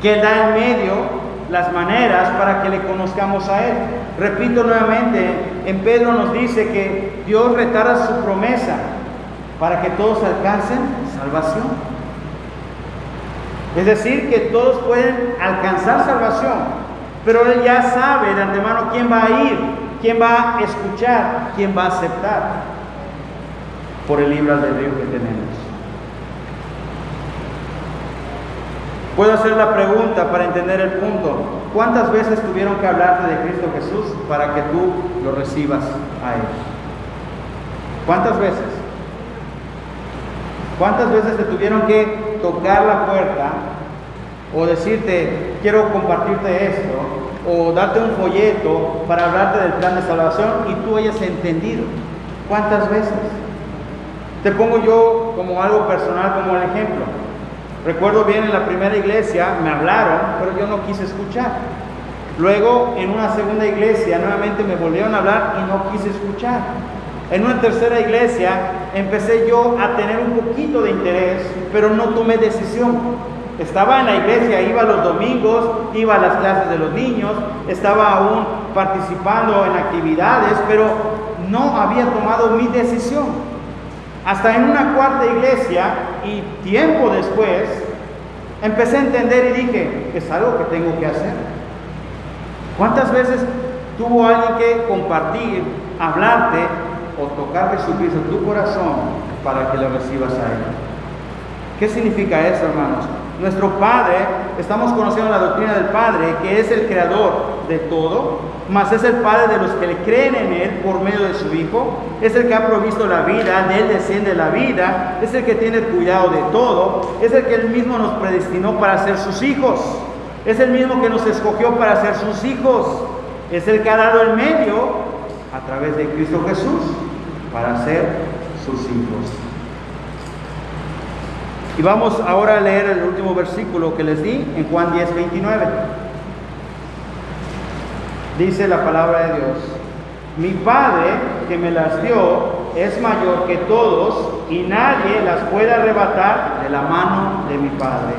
que da en medio las maneras para que le conozcamos a Él. Repito nuevamente, en Pedro nos dice que Dios retarda su promesa para que todos alcancen salvación. Es decir, que todos pueden alcanzar salvación, pero Él ya sabe de antemano quién va a ir, quién va a escuchar, quién va a aceptar por el libre albedrío que tenemos. Puedo hacer la pregunta para entender el punto. ¿Cuántas veces tuvieron que hablarte de Cristo Jesús para que tú lo recibas a Él? ¿Cuántas veces? ¿Cuántas veces te tuvieron que tocar la puerta o decirte, quiero compartirte esto, o darte un folleto para hablarte del plan de salvación y tú hayas entendido? ¿Cuántas veces? Te pongo yo como algo personal, como el ejemplo. Recuerdo bien, en la primera iglesia me hablaron, pero yo no quise escuchar. Luego, en una segunda iglesia, nuevamente me volvieron a hablar y no quise escuchar. En una tercera iglesia, empecé yo a tener un poquito de interés, pero no tomé decisión. Estaba en la iglesia, iba los domingos, iba a las clases de los niños, estaba aún participando en actividades, pero no había tomado mi decisión. Hasta en una cuarta iglesia y tiempo después empecé a entender y dije, es algo que tengo que hacer. ¿Cuántas veces tuvo alguien que compartir, hablarte o tocar Jesucristo en tu corazón para que lo recibas a Él? ¿Qué significa eso, hermanos? Nuestro Padre, estamos conociendo la doctrina del Padre, que es el creador de todo, mas es el Padre de los que le creen en Él por medio de su Hijo. Es el que ha provisto la vida, de Él desciende la vida, es el que tiene cuidado de todo, es el que Él mismo nos predestinó para ser sus hijos, es el mismo que nos escogió para ser sus hijos, es el que ha dado el medio a través de Cristo Jesús para ser sus hijos. Y vamos ahora a leer el último versículo que les di en Juan 10:29. Dice la palabra de Dios: mi Padre que me las dio es mayor que todos y nadie las puede arrebatar de la mano de mi Padre.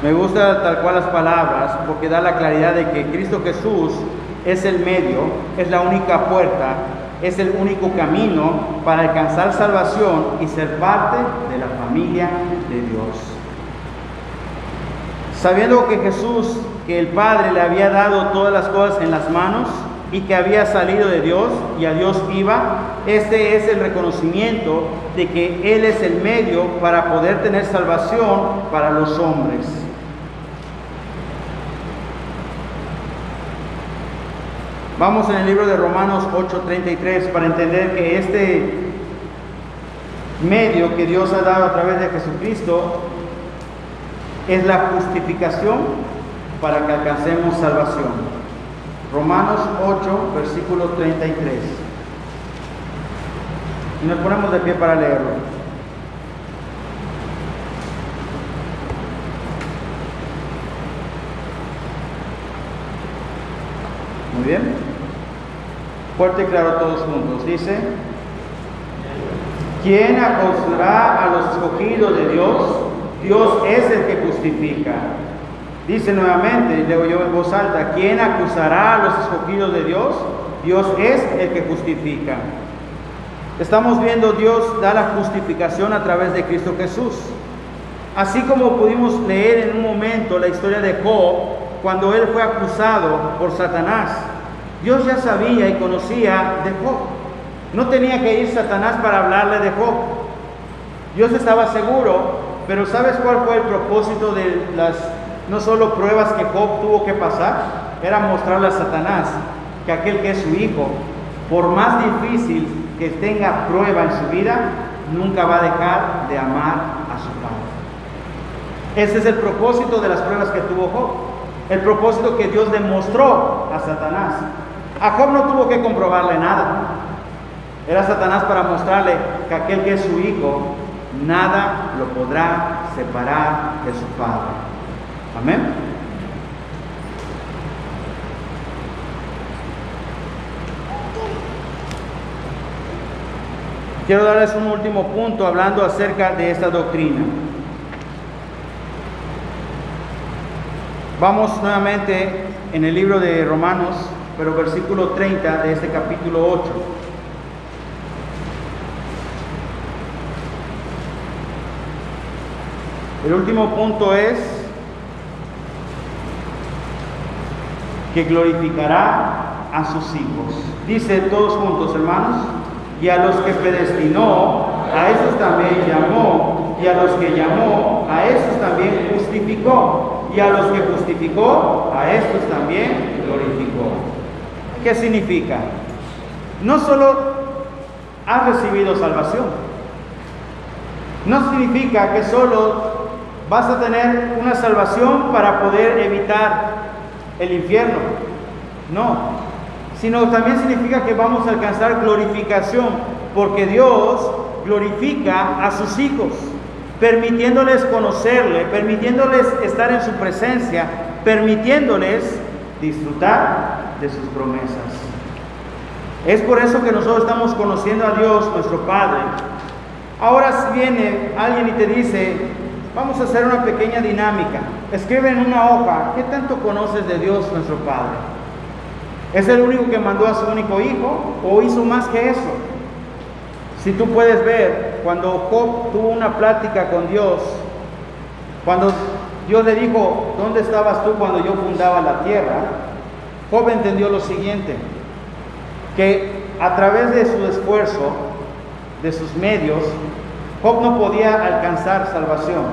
Me gusta tal cual las palabras porque da la claridad de que Cristo Jesús es el medio, es la única puerta, es el único camino para alcanzar salvación y ser parte de la familia de Dios. Sabiendo que Jesús, que el Padre le había dado todas las cosas en las manos y que había salido de Dios y a Dios iba, este es el reconocimiento de que Él es el medio para poder tener salvación para los hombres. Vamos en el libro de Romanos 8:33 para entender que este medio que Dios ha dado a través de Jesucristo es la justificación para que alcancemos salvación. Romanos 8, versículo 33. Y nos ponemos de pie para leerlo. Muy bien. Fuerte y claro todos juntos. Dice: ¿quién acusará a los escogidos de Dios? Dios es el que justifica. Dice nuevamente, leo yo en voz alta: ¿quién acusará a los escogidos de Dios? Dios es el que justifica. Estamos viendo Dios da la justificación a través de Cristo Jesús. Así como pudimos leer en un momento la historia de Job, cuando él fue acusado por Satanás. Dios ya sabía y conocía de Job. No tenía que ir Satanás para hablarle de Job. Dios estaba seguro, pero ¿sabes cuál fue el propósito de las no solo pruebas que Job tuvo que pasar? Era mostrarle a Satanás que aquel que es su hijo, por más difícil que tenga prueba en su vida, nunca va a dejar de amar a su padre. Ese es el propósito de las pruebas que tuvo Job. El propósito que Dios demostró a Satanás. A Job no tuvo que comprobarle nada. Era Satanás para mostrarle que aquel que es su hijo, nada lo podrá separar de su Padre. Amén. Quiero darles un último punto hablando acerca de esta doctrina. Vamos nuevamente en el libro de Romanos, pero versículo 30 de este capítulo 8. El último punto es que glorificará a sus hijos. Dice todos juntos, hermanos: y a los que predestinó, a esos también llamó, y a los que llamó, a esos también justificó, y a los que justificó, a estos también glorificó. ¿Qué significa? No solo has recibido salvación, no significa que solo vas a tener una salvación para poder evitar el infierno, no, sino también significa que vamos a alcanzar glorificación, porque Dios glorifica a sus hijos, permitiéndoles conocerle, permitiéndoles estar en su presencia, permitiéndoles disfrutar de sus promesas. Es por eso que nosotros estamos conociendo a Dios, nuestro Padre. Ahora si viene alguien y te dice: vamos a hacer una pequeña dinámica, escribe en una hoja, ¿qué tanto conoces de Dios, nuestro Padre? ¿Es el único que mandó a su único hijo o hizo más que eso? Si tú puedes ver, cuando Job tuvo una plática con Dios, cuando Dios le dijo: ¿dónde estabas tú cuando yo fundaba la tierra? Job entendió lo siguiente, que a través de su esfuerzo, de sus medios, Job no podía alcanzar salvación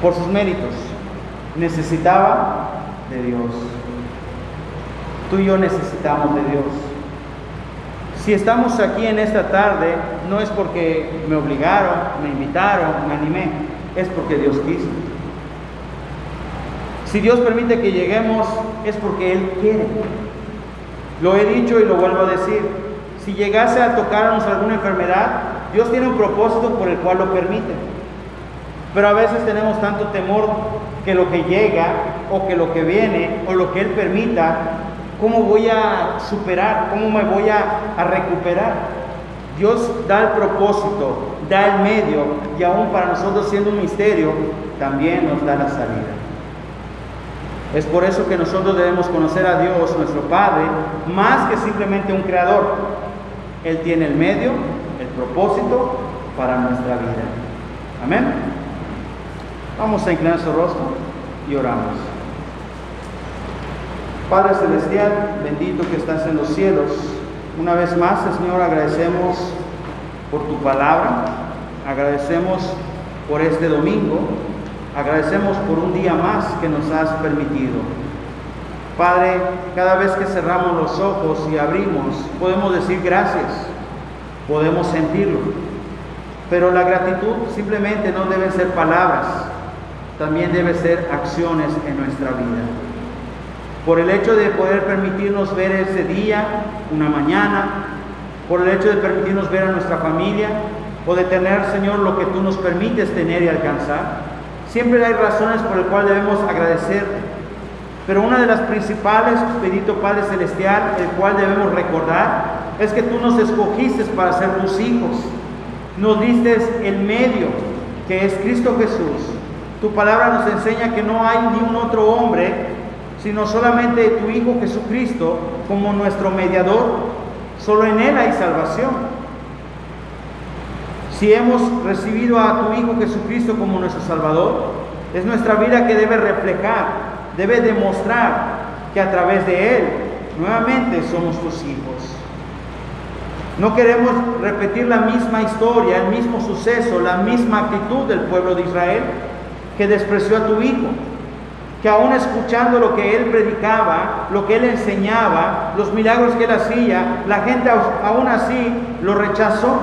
por sus méritos. Necesitaba de Dios. Tú y yo necesitamos de Dios. Si estamos aquí en esta tarde, no es porque me obligaron, me invitaron, me animé, es porque Dios quiso. Si Dios permite que lleguemos, es porque Él quiere. Lo he dicho y lo vuelvo a decir: si llegase a tocarnos alguna enfermedad, Dios tiene un propósito por el cual lo permite. Pero a veces tenemos tanto temor que lo que llega o que lo que viene o lo que Él permita, ¿cómo voy a superar? ¿Cómo me voy a recuperar? Dios da el propósito, da el medio, y aún para nosotros siendo un misterio, también nos da la salida. Es por eso que nosotros debemos conocer a Dios, nuestro Padre, más que simplemente un creador. Él tiene el medio, el propósito para nuestra vida. Amén. Vamos a inclinar su rostro y oramos. Padre Celestial, bendito que estás en los cielos, una vez más, Señor, agradecemos por tu palabra, agradecemos por este domingo, agradecemos por un día más que nos has permitido. Padre, cada vez que cerramos los ojos y abrimos, podemos decir gracias, podemos sentirlo, pero la gratitud simplemente no deben ser palabras, también debe ser acciones en nuestra vida. Por el hecho de poder permitirnos ver ese día, una mañana, por el hecho de permitirnos ver a nuestra familia, o de tener, Señor, lo que tú nos permites tener y alcanzar, siempre hay razones por las cuales debemos agradecerte. Pero una de las principales, bendito Padre Celestial, el cual debemos recordar, es que tú nos escogiste para ser tus hijos. Nos diste el medio, que es Cristo Jesús. Tu palabra nos enseña que no hay ni un otro hombre, sino solamente tu Hijo Jesucristo como nuestro mediador. Solo en Él hay salvación. Si hemos recibido a tu Hijo Jesucristo como nuestro Salvador, es nuestra vida que debe reflejar, debe demostrar que a través de Él nuevamente somos tus hijos. No queremos repetir la misma historia, el mismo suceso, la misma actitud del pueblo de Israel que despreció a tu Hijo, que aún escuchando lo que Él predicaba, lo que Él enseñaba, los milagros que Él hacía, la gente aún así lo rechazó.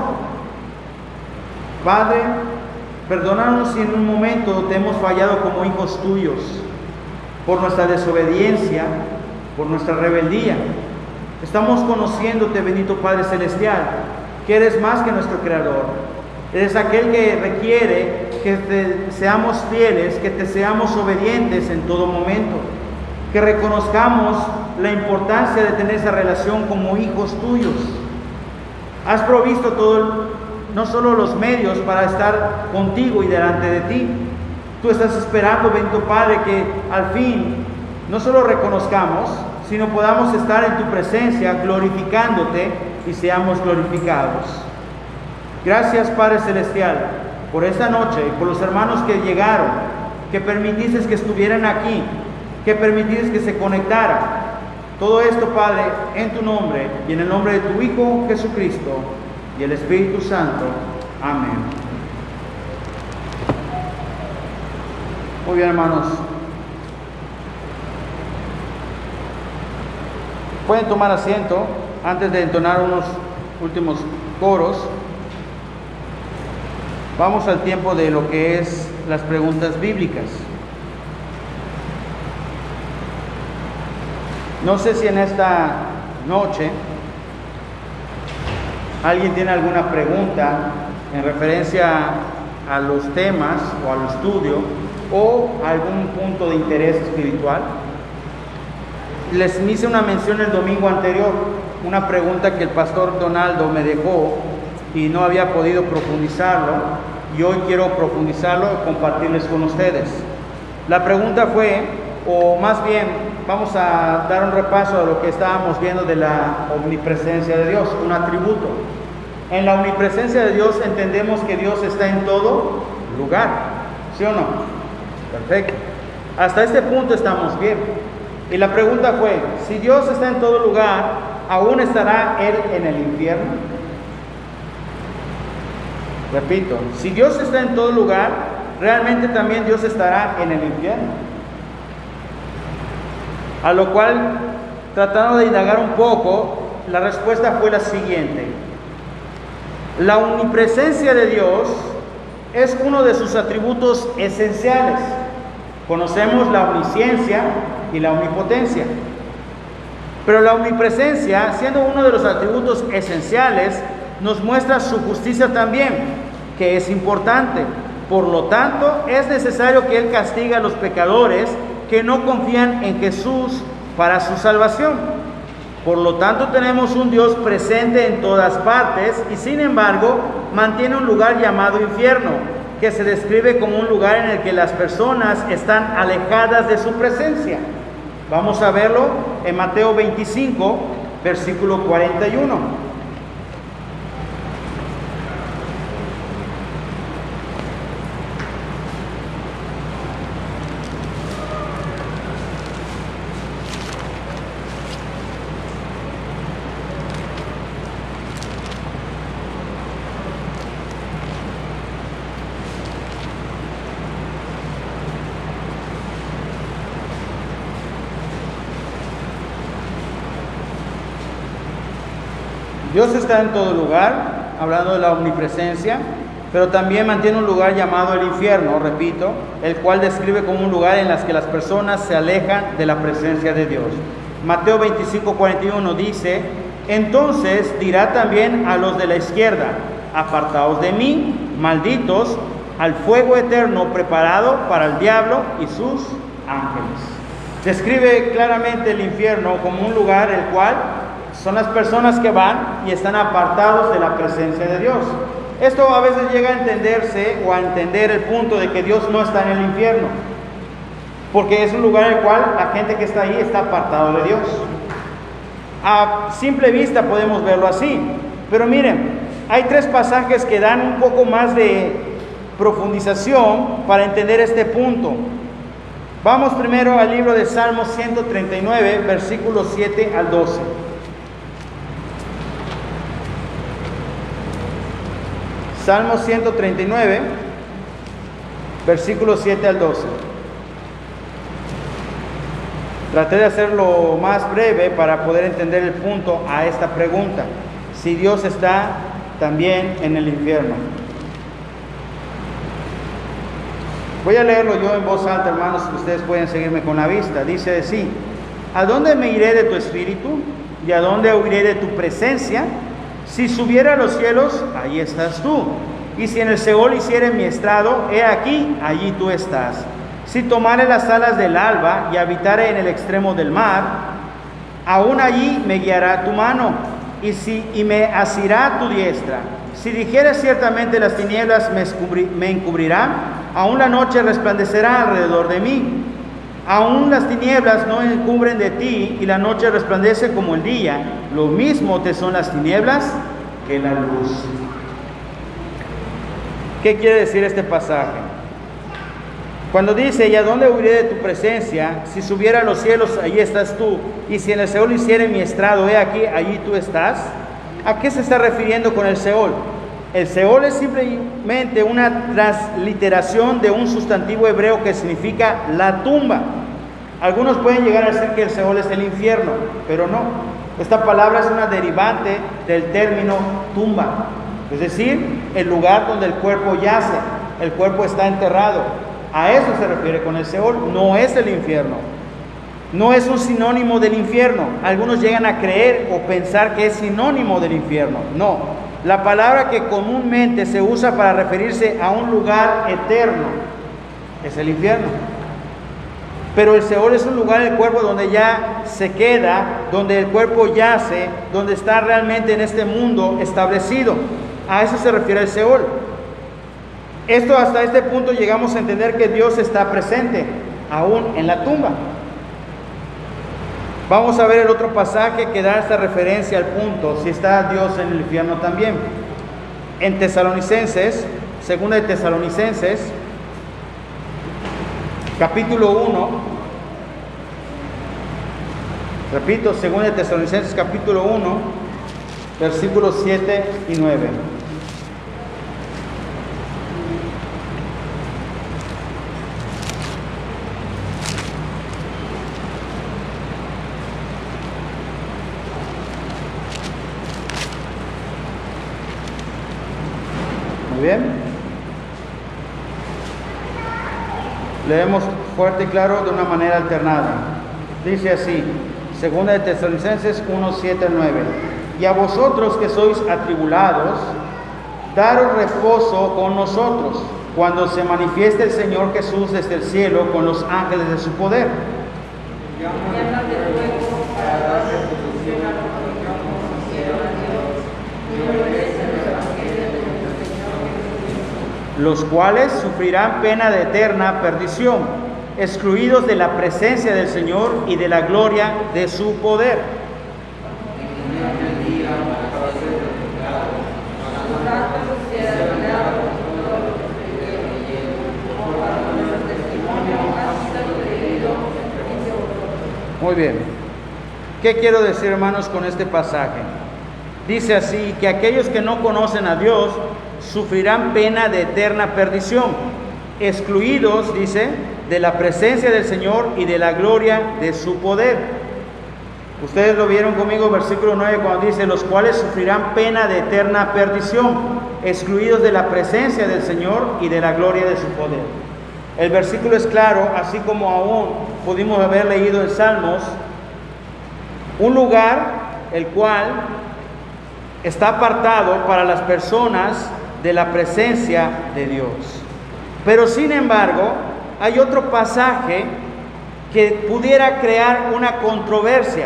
Padre, perdónanos si en un momento te hemos fallado como hijos tuyos, por nuestra desobediencia, por nuestra rebeldía. Estamos conociéndote, bendito Padre Celestial, que eres más que nuestro Creador. Eres aquel que requiere que te seamos fieles, que te seamos obedientes en todo momento, que reconozcamos la importancia de tener esa relación como hijos tuyos. Has provisto no solo los medios para estar contigo y delante de ti. Tú estás esperando, bendito Padre, que al fin no solo reconozcamos, sino podamos estar en tu presencia glorificándote y seamos glorificados. Gracias, Padre Celestial, por esta noche y por los hermanos que llegaron, que permitiste que estuvieran aquí, que permitiste que se conectaran. Todo esto, Padre, en tu nombre y en el nombre de tu Hijo Jesucristo y el Espíritu Santo. Amén. Muy bien, hermanos. Pueden tomar asiento antes de entonar unos últimos coros. Vamos al tiempo de lo que es las preguntas bíblicas. No sé si en esta noche alguien tiene alguna pregunta en referencia a los temas o al estudio o algún punto de interés espiritual. Les hice una mención el domingo anterior, una pregunta que el pastor Donaldo me dejó y no había podido profundizarlo, y hoy quiero profundizarlo y compartirles con ustedes. La pregunta fue, o más bien, vamos a dar un repaso de lo que estábamos viendo de la omnipresencia de Dios, un atributo. En la omnipresencia de Dios entendemos que Dios está en todo lugar, ¿sí o no? Perfecto. Hasta este punto estamos bien. Y la pregunta fue, si Dios está en todo lugar, ¿aún estará Él en el infierno? Repito, si Dios está en todo lugar, realmente también Dios estará en el infierno. A lo cual, tratando de indagar un poco, la respuesta fue la siguiente. La omnipresencia de Dios es uno de sus atributos esenciales. Conocemos la omnisciencia y la omnipotencia. Pero la omnipresencia, siendo uno de los atributos esenciales, nos muestra su justicia también, que es importante. Por lo tanto, es necesario que Él castigue a los pecadores que no confían en Jesús para su salvación. Por lo tanto, tenemos un Dios presente en todas partes y sin embargo mantiene un lugar llamado infierno, que se describe como un lugar en el que las personas están alejadas de su presencia. Vamos a verlo en Mateo 25, versículo 41. Dios está en todo lugar, hablando de la omnipresencia, pero también mantiene un lugar llamado el infierno, repito, el cual describe como un lugar en el que las personas se alejan de la presencia de Dios. Mateo 25:41 dice: entonces dirá también a los de la izquierda: apartaos de mí, malditos, al fuego eterno preparado para el diablo y sus ángeles. Describe claramente el infierno como un lugar el cual son las personas que van y están apartados de la presencia de Dios. Esto a veces llega a entenderse o a entender el punto de que Dios no está en el infierno, porque es un lugar en el cual la gente que está ahí está apartado de Dios. A simple vista podemos verlo así, pero miren, hay tres pasajes que dan un poco más de profundización para entender este punto. Vamos primero al libro de Salmos 139, versículos 7 al 12. Salmo 139, versículos 7 al 12. Traté de hacerlo más breve para poder entender el punto a esta pregunta: si Dios está también en el infierno. Voy a leerlo yo en voz alta, hermanos, que ustedes pueden seguirme con la vista. Dice así: ¿a dónde me iré de tu espíritu? ¿Y a dónde huiré de tu presencia? Si subiera a los cielos, allí estás tú. Y si en el Seol hiciere mi estrado, he aquí, allí tú estás. Si tomare las alas del alba y habitare en el extremo del mar, aún allí me guiará tu mano y me asirá tu diestra. Si dijere ciertamente las tinieblas me encubrirán, aún la noche resplandecerá alrededor de mí. Aún las tinieblas no encubren de ti y la noche resplandece como el día. Lo mismo te son las tinieblas que la luz. ¿Qué quiere decir este pasaje? Cuando dice: ¿y a dónde huiré de tu presencia? Si subiera a los cielos, allí estás tú. Y si en el Seol hiciere mi estrado, he aquí, allí tú estás. ¿A qué se está refiriendo con el Seol? El Seol es simplemente una transliteración de un sustantivo hebreo que significa la tumba. Algunos pueden llegar a decir que el Seol es el infierno, pero no. Esta palabra es una derivante del término tumba, es decir, el lugar donde el cuerpo yace, el cuerpo está enterrado. A eso se refiere con el Seol, no es el infierno. No es un sinónimo del infierno. Algunos llegan a creer o pensar que es sinónimo del infierno. No. La palabra que comúnmente se usa para referirse a un lugar eterno es el infierno. Pero el Seol es un lugar del cuerpo donde ya se queda, donde el cuerpo yace, donde está realmente en este mundo establecido. A eso se refiere el Seol. Esto, hasta este punto llegamos a entender que Dios está presente, aún en la tumba. Vamos a ver el otro pasaje que da esta referencia al punto, si está Dios en el infierno también. En Tesalonicenses, segunda de Tesalonicenses, capítulo 1, repito, segunda de Tesalonicenses, capítulo 1, versículos 7 y 9. Muy bien. Leemos fuerte y claro de una manera alternada. Dice así, segunda de Tesalonicenses 1, 7 al 9. Y a vosotros que sois atribulados, daros reposo con nosotros, cuando se manifieste el Señor Jesús desde el cielo con los ángeles de su poder, Llamas de fuego para dar restitución a los que no conocieron a Dios y obedecen el evangelio de nuestro Señor Jesucristo, los cuales sufrirán pena de eterna perdición, excluidos de la presencia del Señor y de la gloria de su poder. por tanto sea admirado todos los que creyeron, por cuanto nuestro testimonio ha sido creído entre vosotros. Muy bien. ¿Qué quiero decir, hermanos, con este pasaje? Dice así, que aquellos que no conocen a Dios sufrirán pena de eterna perdición, excluidos, dice, de la presencia del Señor y de la gloria de su poder. Ustedes lo vieron conmigo, versículo 9, cuando dice, los cuales sufrirán pena de eterna perdición, excluidos de la presencia del Señor y de la gloria de su poder. El versículo es claro, así como aún pudimos haber leído en Salmos, un lugar el cual está apartado para las personas de la presencia de Dios. Pero sin embargo, hay otro pasaje que pudiera crear una controversia.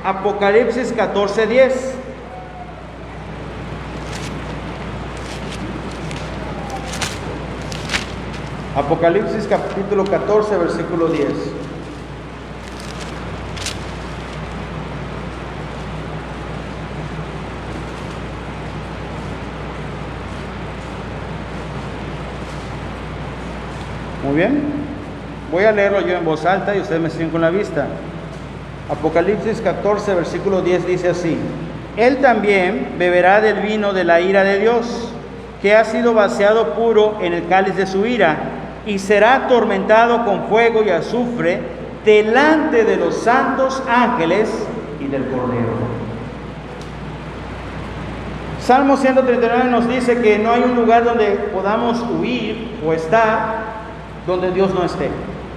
Apocalipsis 14:10. Apocalipsis capítulo 14, versículo 10. Muy bien. Voy a leerlo yo en voz alta y ustedes me siguen con la vista. Apocalipsis 14, versículo 10 dice así: Él también beberá del vino de la ira de Dios, que ha sido vaciado puro en el cáliz de su ira, y será atormentado con fuego y azufre delante de los santos ángeles y del Cordero. Salmo 139 nos dice que no hay un lugar donde podamos huir o estar donde Dios no esté.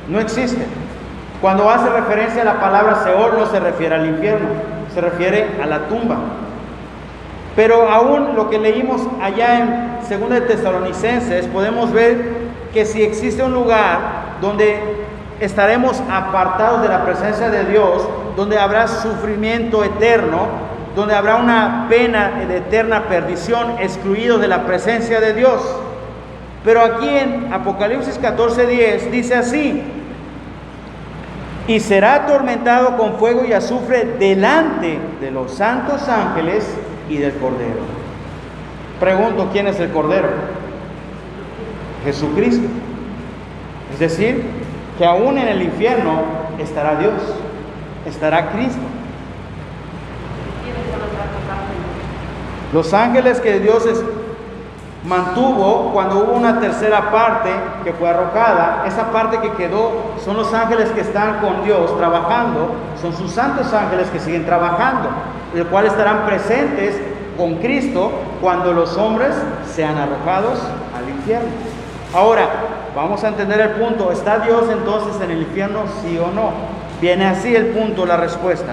No existe. Cuando hace referencia a la palabra Seol, no se refiere al infierno, se refiere a la tumba. Pero aún lo que leímos allá en 2 de Tesalonicenses, podemos ver que si existe un lugar donde estaremos apartados de la presencia de Dios, donde habrá sufrimiento eterno, donde habrá una pena de eterna perdición, excluidos de la presencia de Dios. Pero aquí en Apocalipsis 14:10 dice así: y será atormentado con fuego y azufre delante de los santos ángeles y del Cordero. Pregunto, ¿quién es el Cordero? Jesucristo. Es decir, que aún en el infierno estará Dios, estará Cristo. Los ángeles que Dios mantuvo cuando hubo una tercera parte que fue arrojada, esa parte que quedó son los ángeles que están con Dios trabajando, son sus santos ángeles que siguen trabajando, los cuales estarán presentes con Cristo cuando los hombres sean arrojados al infierno. Ahora, vamos a entender el punto: ¿está Dios entonces en el infierno, sí o no? Viene así el punto, la respuesta.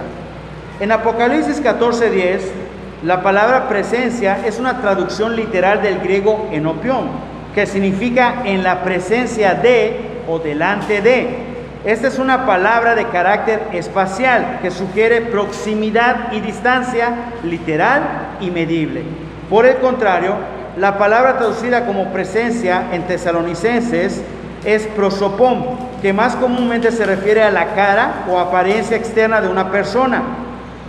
En Apocalipsis 14:10, la palabra presencia es una traducción literal del griego enopión, que significa en la presencia de o delante de. Esta es una palabra de carácter espacial que sugiere proximidad y distancia literal y medible. Por el contrario, la palabra traducida como presencia en Tesalonicenses es prosopón, que más comúnmente se refiere a la cara o apariencia externa de una persona.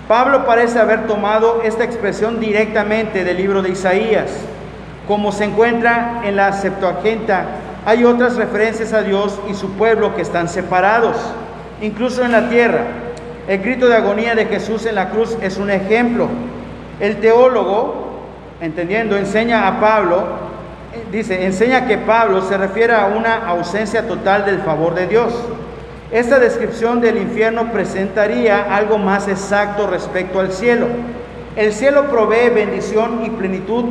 Pablo parece haber tomado esta expresión directamente del libro de Isaías. Como se encuentra en la Septuaginta, hay otras referencias a Dios y su pueblo que están separados, incluso en la tierra. El grito de agonía de Jesús en la cruz es un ejemplo. El teólogo, entendiendo, enseña que Pablo se refiere a una ausencia total del favor de Dios. Esta descripción del infierno presentaría algo más exacto respecto al cielo. El cielo provee bendición y plenitud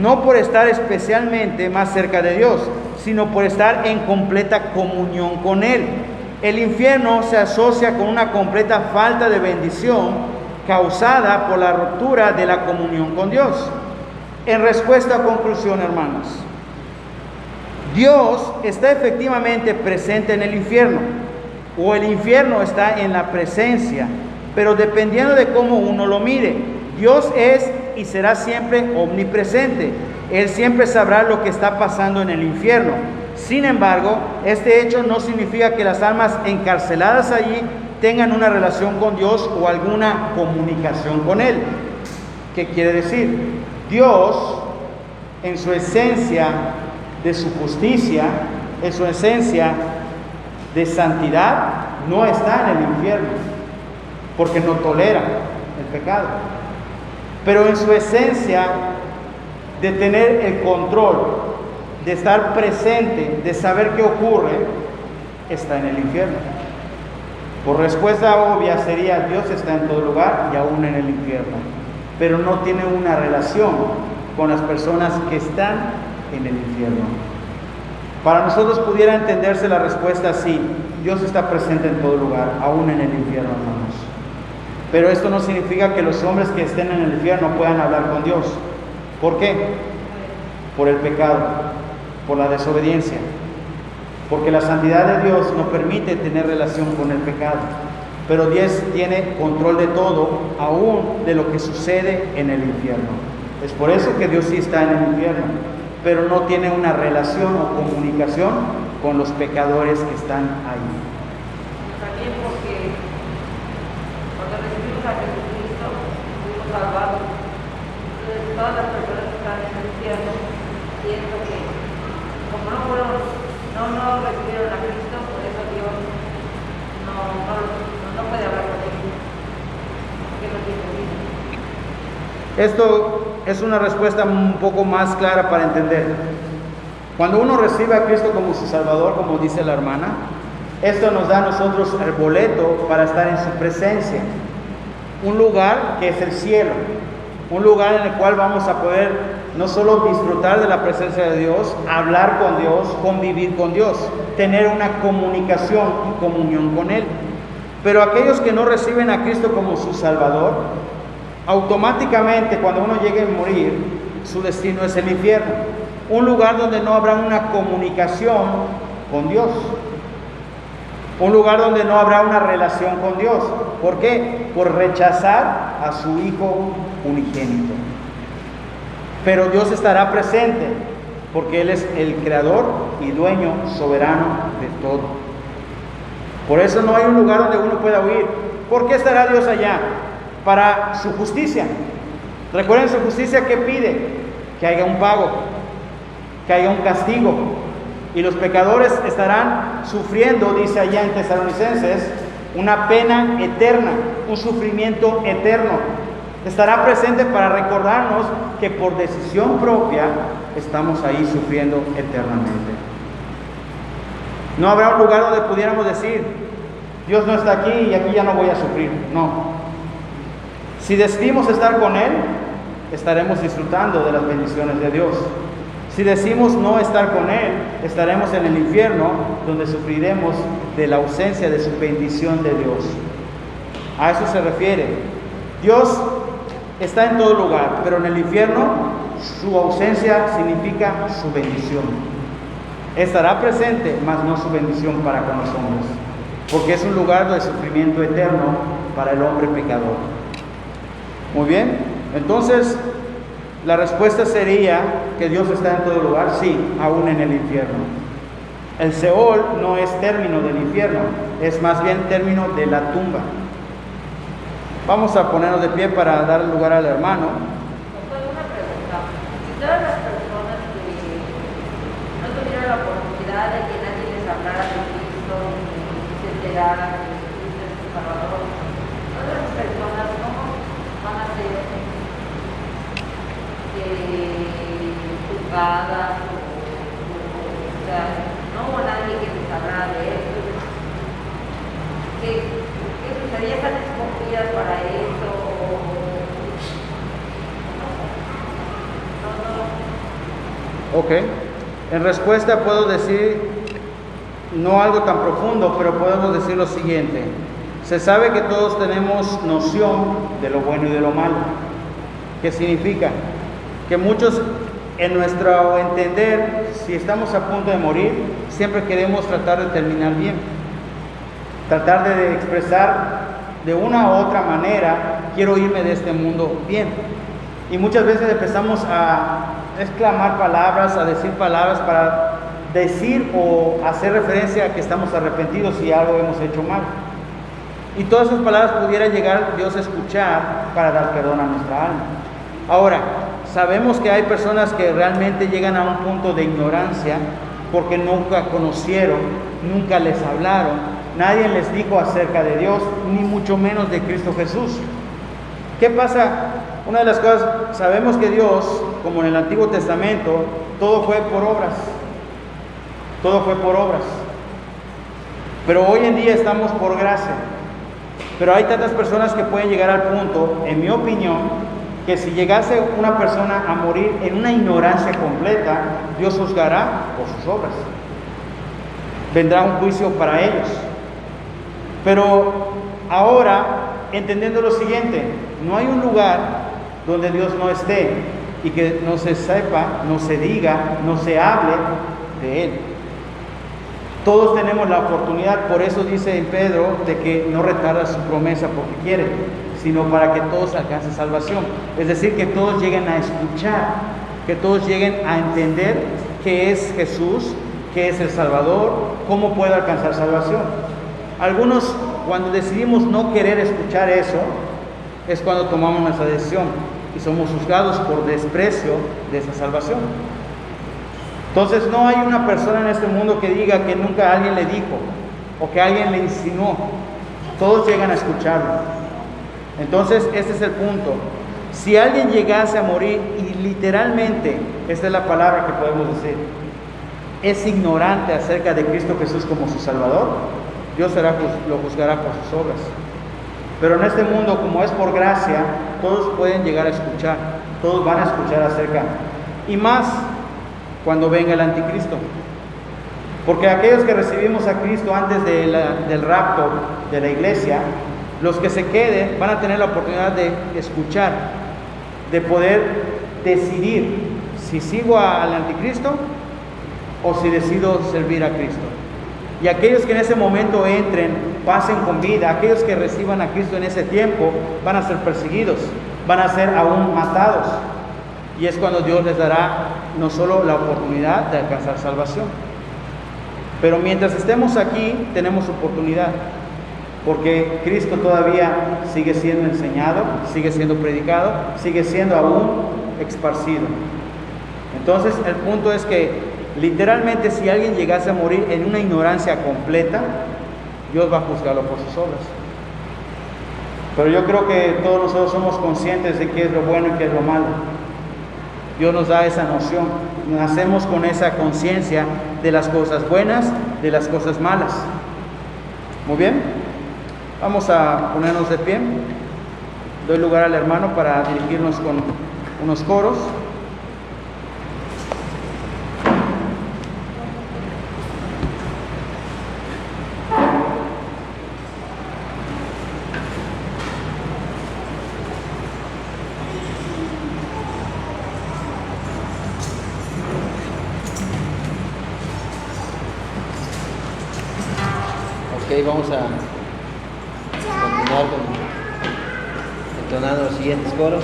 no por estar especialmente más cerca de Dios, sino por estar en completa comunión con Él. El infierno se asocia con una completa falta de bendición causada por la ruptura de la comunión con Dios. En respuesta a conclusión, hermanos, Dios está efectivamente presente en el infierno, o el infierno está en la presencia, pero dependiendo de cómo uno lo mire. Dios es y será siempre omnipresente. Él siempre sabrá lo que está pasando en el infierno. Sin embargo, este hecho no significa que las almas encarceladas allí tengan una relación con Dios o alguna comunicación con Él. ¿Qué quiere decir? Dios, en su esencia de su justicia, en su esencia de santidad, no está en el infierno, porque no tolera el pecado. Pero en su esencia de tener el control, de estar presente, de saber qué ocurre, está en el infierno. Por respuesta obvia sería: Dios está en todo lugar y aún en el infierno, pero no tiene una relación con las personas que están en el infierno. Para nosotros pudiera entenderse la respuesta así: Dios está presente en todo lugar, aún en el infierno, hermanos. Pero esto no significa que los hombres que estén en el infierno puedan hablar con Dios. ¿Por qué? Por el pecado, por la desobediencia, porque la santidad de Dios no permite tener relación con el pecado. Pero Dios tiene control de todo, aún de lo que sucede en el infierno. Es por eso que Dios sí está en el infierno, pero no tiene una relación o comunicación con los pecadores que están ahí. También porque cuando recibimos a Jesucristo, fuimos salvados. Entonces, todas las personas que están en el infierno, siento que como no recibieron a Cristo, por eso Dios no puede hablar con ellos, porque no tiene vida. Esto es una respuesta un poco más clara para entender. Cuando uno recibe a Cristo como su Salvador, como dice la hermana, esto nos da a nosotros el boleto para estar en su presencia. Un lugar que es el cielo, un lugar en el cual vamos a poder no solo disfrutar de la presencia de Dios, hablar con Dios, convivir con Dios, tener una comunicación y comunión con Él. Pero aquellos que no reciben a Cristo como su Salvador, automáticamente cuando uno llegue a morir, su destino es el infierno, un lugar donde no habrá una comunicación con Dios, un lugar donde no habrá una relación con Dios. ¿Por qué? Por rechazar a su Hijo unigénito. Pero Dios estará presente, porque Él es el creador y dueño soberano de todo. Por eso no hay un lugar donde uno pueda huir. ¿Por qué estará Dios allá? Para su justicia. Recuerden su justicia, ¿qué pide? Que haya un pago, que haya un castigo. Y los pecadores estarán sufriendo, dice allá en Tesalonicenses, una pena eterna, un sufrimiento eterno. Estará presente para recordarnos que por decisión propia estamos ahí sufriendo eternamente. No habrá un lugar donde pudiéramos decir: Dios no está aquí y aquí ya no voy a sufrir. No. Si decidimos estar con Él, estaremos disfrutando de las bendiciones de Dios. Si decimos no estar con Él, estaremos en el infierno, donde sufriremos de la ausencia de su bendición de Dios. A eso se refiere. Dios está en todo lugar, pero en el infierno su ausencia significa su bendición. Estará presente, mas no su bendición para con los hombres, porque es un lugar de sufrimiento eterno para el hombre pecador. Muy bien, entonces la respuesta sería que Dios está en todo lugar, sí, aún en el infierno. El Seol no es término del infierno, es más bien término de la tumba. Vamos a ponernos de pie para dar lugar al hermano. Una pregunta: si todas las personas que no tuvieron la oportunidad de que nadie les hablara de Cristo, y se enteraran de que Cristo es su Salvador, todas las personas, ¿cómo van a ser juzgadas? O sea, no hubo nadie que les hablara de esto. ¿Qué sucedería? ¿Están escogidas para eso? Ok, en respuesta puedo decir no algo tan profundo, pero podemos decir lo siguiente: se sabe que todos tenemos noción de lo bueno y de lo malo. ¿Qué significa? Que muchos en nuestro entender, si estamos a punto de morir, siempre queremos tratar de terminar bien, tratar de expresar de una u otra manera, quiero irme de este mundo bien. Y muchas veces empezamos a exclamar palabras, a decir palabras para decir o hacer referencia a que estamos arrepentidos si algo hemos hecho mal. Y todas esas palabras pudiera llegar Dios a escuchar para dar perdón a nuestra alma. Ahora, sabemos que hay personas que realmente llegan a un punto de ignorancia porque nunca conocieron, nunca les hablaron, nadie les dijo acerca de Dios, ni mucho menos de Cristo Jesús. ¿Qué pasa? Una de las cosas, sabemos que Dios, como en el Antiguo Testamento, todo fue por obras. Todo fue por obras. Pero hoy en día estamos por gracia. Pero hay tantas personas que pueden llegar al punto, en mi opinión, que si llegase una persona a morir en una ignorancia completa, Dios juzgará por sus obras. Vendrá un juicio para ellos. Pero ahora, entendiendo lo siguiente, no hay un lugar donde Dios no esté y que no se sepa, no se diga, no se hable de Él. Todos tenemos la oportunidad, por eso dice en Pedro, de que no retarda su promesa porque quiere, sino para que todos alcancen salvación. Es decir, que todos lleguen a escuchar, que todos lleguen a entender qué es Jesús, qué es el Salvador, cómo puede alcanzar salvación. Algunos, cuando decidimos no querer escuchar eso, es cuando tomamos nuestra decisión y somos juzgados por desprecio de esa salvación. Entonces no hay una persona en este mundo que diga que nunca alguien le dijo o que alguien le insinuó. Todos llegan a escucharlo. Entonces este es el punto. Si alguien llegase a morir y literalmente, esta es la palabra que podemos decir, es ignorante acerca de Cristo Jesús como su Salvador, Dios lo juzgará por sus obras. Pero en este mundo, como es por gracia, todos pueden llegar a escuchar, todos van a escuchar acerca, y más cuando venga el anticristo. Porque aquellos que recibimos a Cristo antes del rapto de la iglesia, los que se queden van a tener la oportunidad de escuchar, de poder decidir si sigo al anticristo o si decido servir a Cristo. Y aquellos que en ese momento entren, pasen con vida, aquellos que reciban a Cristo en ese tiempo, van a ser perseguidos, van a ser aún matados. Y es cuando Dios les dará no solo la oportunidad de alcanzar salvación, pero mientras estemos aquí tenemos oportunidad, porque Cristo todavía sigue siendo enseñado, sigue siendo predicado, sigue siendo aún esparcido. Entonces el punto es que literalmente si alguien llegase a morir en una ignorancia completa, Dios va a juzgarlo por sus obras. Pero yo creo que todos nosotros somos conscientes de qué es lo bueno y qué es lo malo. Dios nos da esa noción, nacemos con esa conciencia de las cosas buenas, de las cosas malas. Muy bien, vamos a ponernos de pie. Doy lugar al hermano para dirigirnos con unos coros. Vamos a continuar entonando los siguientes coros.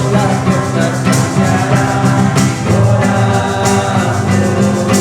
Las cosas cambiarán, orando.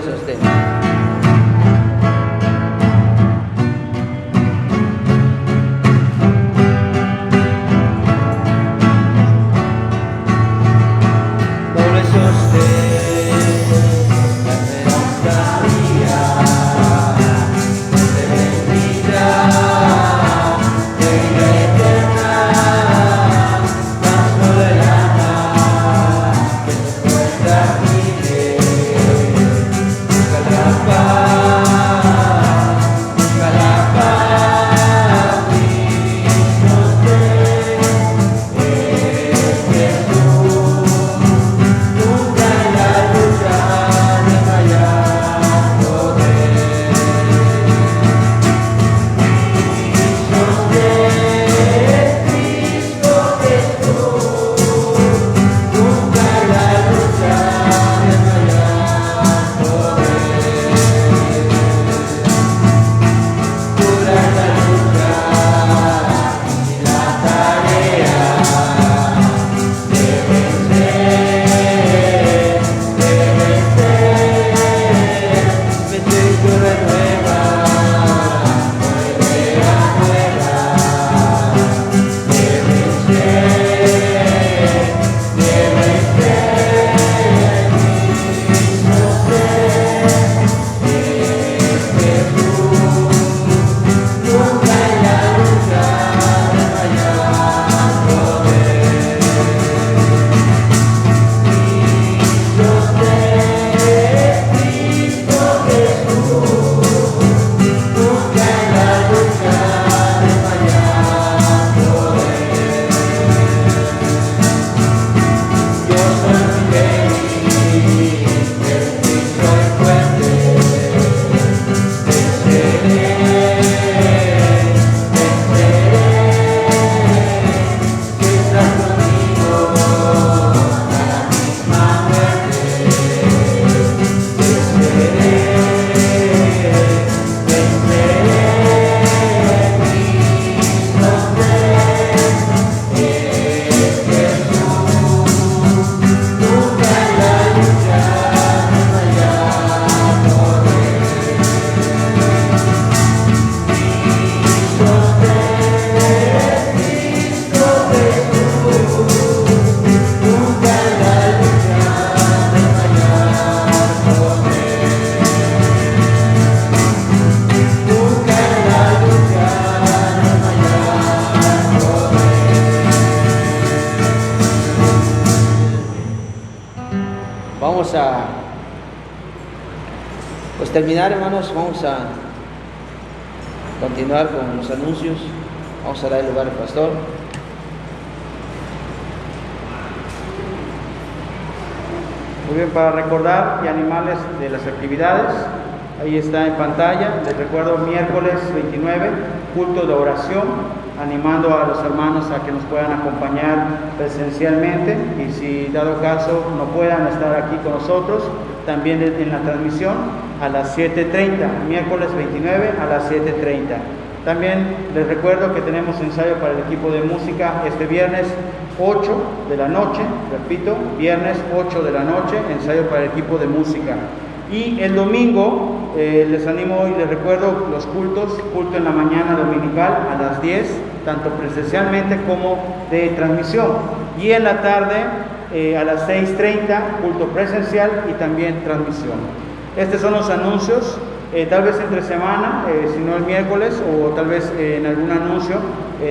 doble sostén. Doble sostén, la esperanza mía, te bendiga, reina eterna, tan soberana, que te cuenta vive, busca la paz, mi sostén es Jesús. Nunca en la lucha de fallar poder. Mi sostén es Cristo Jesús. Nunca en la lucha de fallar poder. Dura la lucha y la tarea de vencer. Vamos a terminar, hermanos. Vamos a continuar con los anuncios. Vamos a dar lugar al pastor. Muy bien, para recordar y animarles de las actividades, ahí está en pantalla. Les recuerdo, miércoles 29, culto de oración, animando a los hermanos a que nos puedan acompañar presencialmente, y si dado caso no puedan estar aquí con nosotros, también en la transmisión a las 7:30, miércoles 29 a las 7:30. También les recuerdo que tenemos ensayo para el equipo de música este viernes 8 de la noche, repito, viernes 8 de la noche, ensayo para el equipo de música. Y el domingo les animo y les recuerdo los cultos, culto en la mañana dominical a las 10, tanto presencialmente como de transmisión. Y en la tarde a las 6:30, culto presencial y también transmisión. Estos son los anuncios. Tal vez entre semana, si no el miércoles, o tal vez en algún anuncio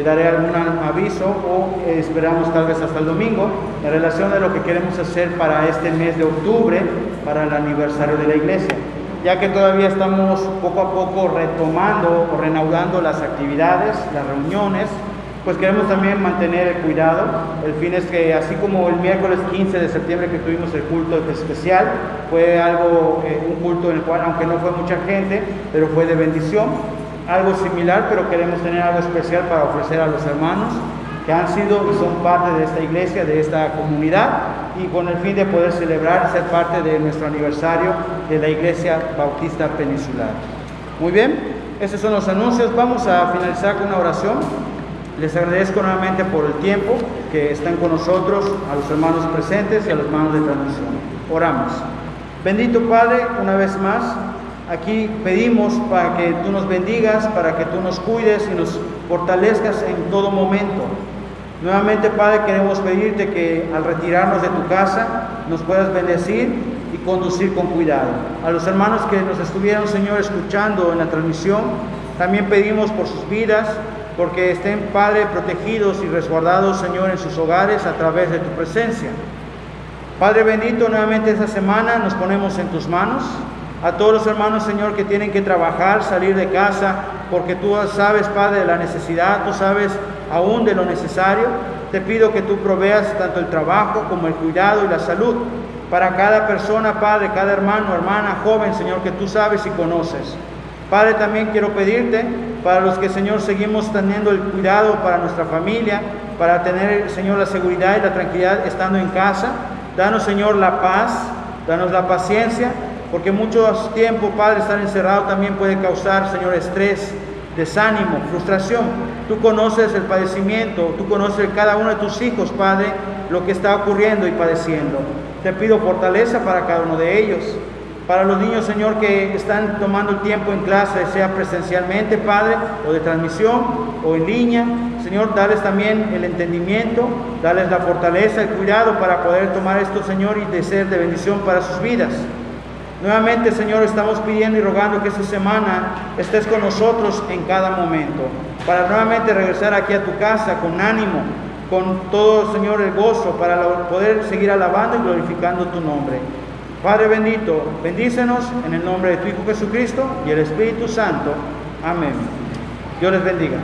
daré algún aviso, o esperamos tal vez hasta el domingo en relación a lo que queremos hacer para este mes de octubre, para el aniversario de la iglesia, ya que todavía estamos poco a poco retomando o reanudando las actividades, las reuniones. Pues queremos también mantener el cuidado. El fin es que, así como el miércoles 15 de septiembre que tuvimos el culto especial, fue algo, un culto en el cual, aunque no fue mucha gente, pero fue de bendición, algo similar, pero queremos tener algo especial para ofrecer a los hermanos que han sido y son parte de esta iglesia, de esta comunidad, y con el fin de poder celebrar, ser parte de nuestro aniversario de la Iglesia Bautista Peninsular. Muy bien, esos son los anuncios. Vamos a finalizar con una oración. Les agradezco nuevamente por el tiempo que están con nosotros, a los hermanos presentes y a los hermanos de transmisión. Oramos. Bendito Padre, una vez más, aquí pedimos para que tú nos bendigas, para que tú nos cuides y nos fortalezcas en todo momento. Nuevamente, Padre, queremos pedirte que al retirarnos de tu casa nos puedas bendecir y conducir con cuidado. A los hermanos que nos estuvieron, Señor, escuchando en la transmisión, también pedimos por sus vidas, porque estén, Padre, protegidos y resguardados, Señor, en sus hogares a través de tu presencia. Padre bendito, nuevamente esta semana nos ponemos en tus manos. A todos los hermanos, Señor, que tienen que trabajar, salir de casa, porque tú sabes, Padre, de la necesidad, tú sabes aún de lo necesario. Te pido que tú proveas tanto el trabajo como el cuidado y la salud para cada persona, Padre, cada hermano, hermana, joven, Señor, que tú sabes y conoces. Padre, también quiero pedirte para los que, Señor, seguimos teniendo el cuidado para nuestra familia, para tener, Señor, la seguridad y la tranquilidad estando en casa. Danos, Señor, la paz, danos la paciencia, porque mucho tiempo, Padre, estar encerrado también puede causar, Señor, estrés, desánimo, frustración. Tú conoces el padecimiento, tú conoces cada uno de tus hijos, Padre, lo que está ocurriendo y padeciendo. Te pido fortaleza para cada uno de ellos. Para los niños, Señor, que están tomando el tiempo en clase, sea presencialmente, Padre, o de transmisión, o en línea, Señor, dales también el entendimiento, dales la fortaleza, el cuidado para poder tomar esto, Señor, y de ser de bendición para sus vidas. Nuevamente, Señor, estamos pidiendo y rogando que esta semana estés con nosotros en cada momento, para nuevamente regresar aquí a tu casa con ánimo, con todo, Señor, el gozo, para poder seguir alabando y glorificando tu nombre. Padre bendito, bendícenos en el nombre de tu Hijo Jesucristo y el Espíritu Santo. Amén. Dios les bendiga.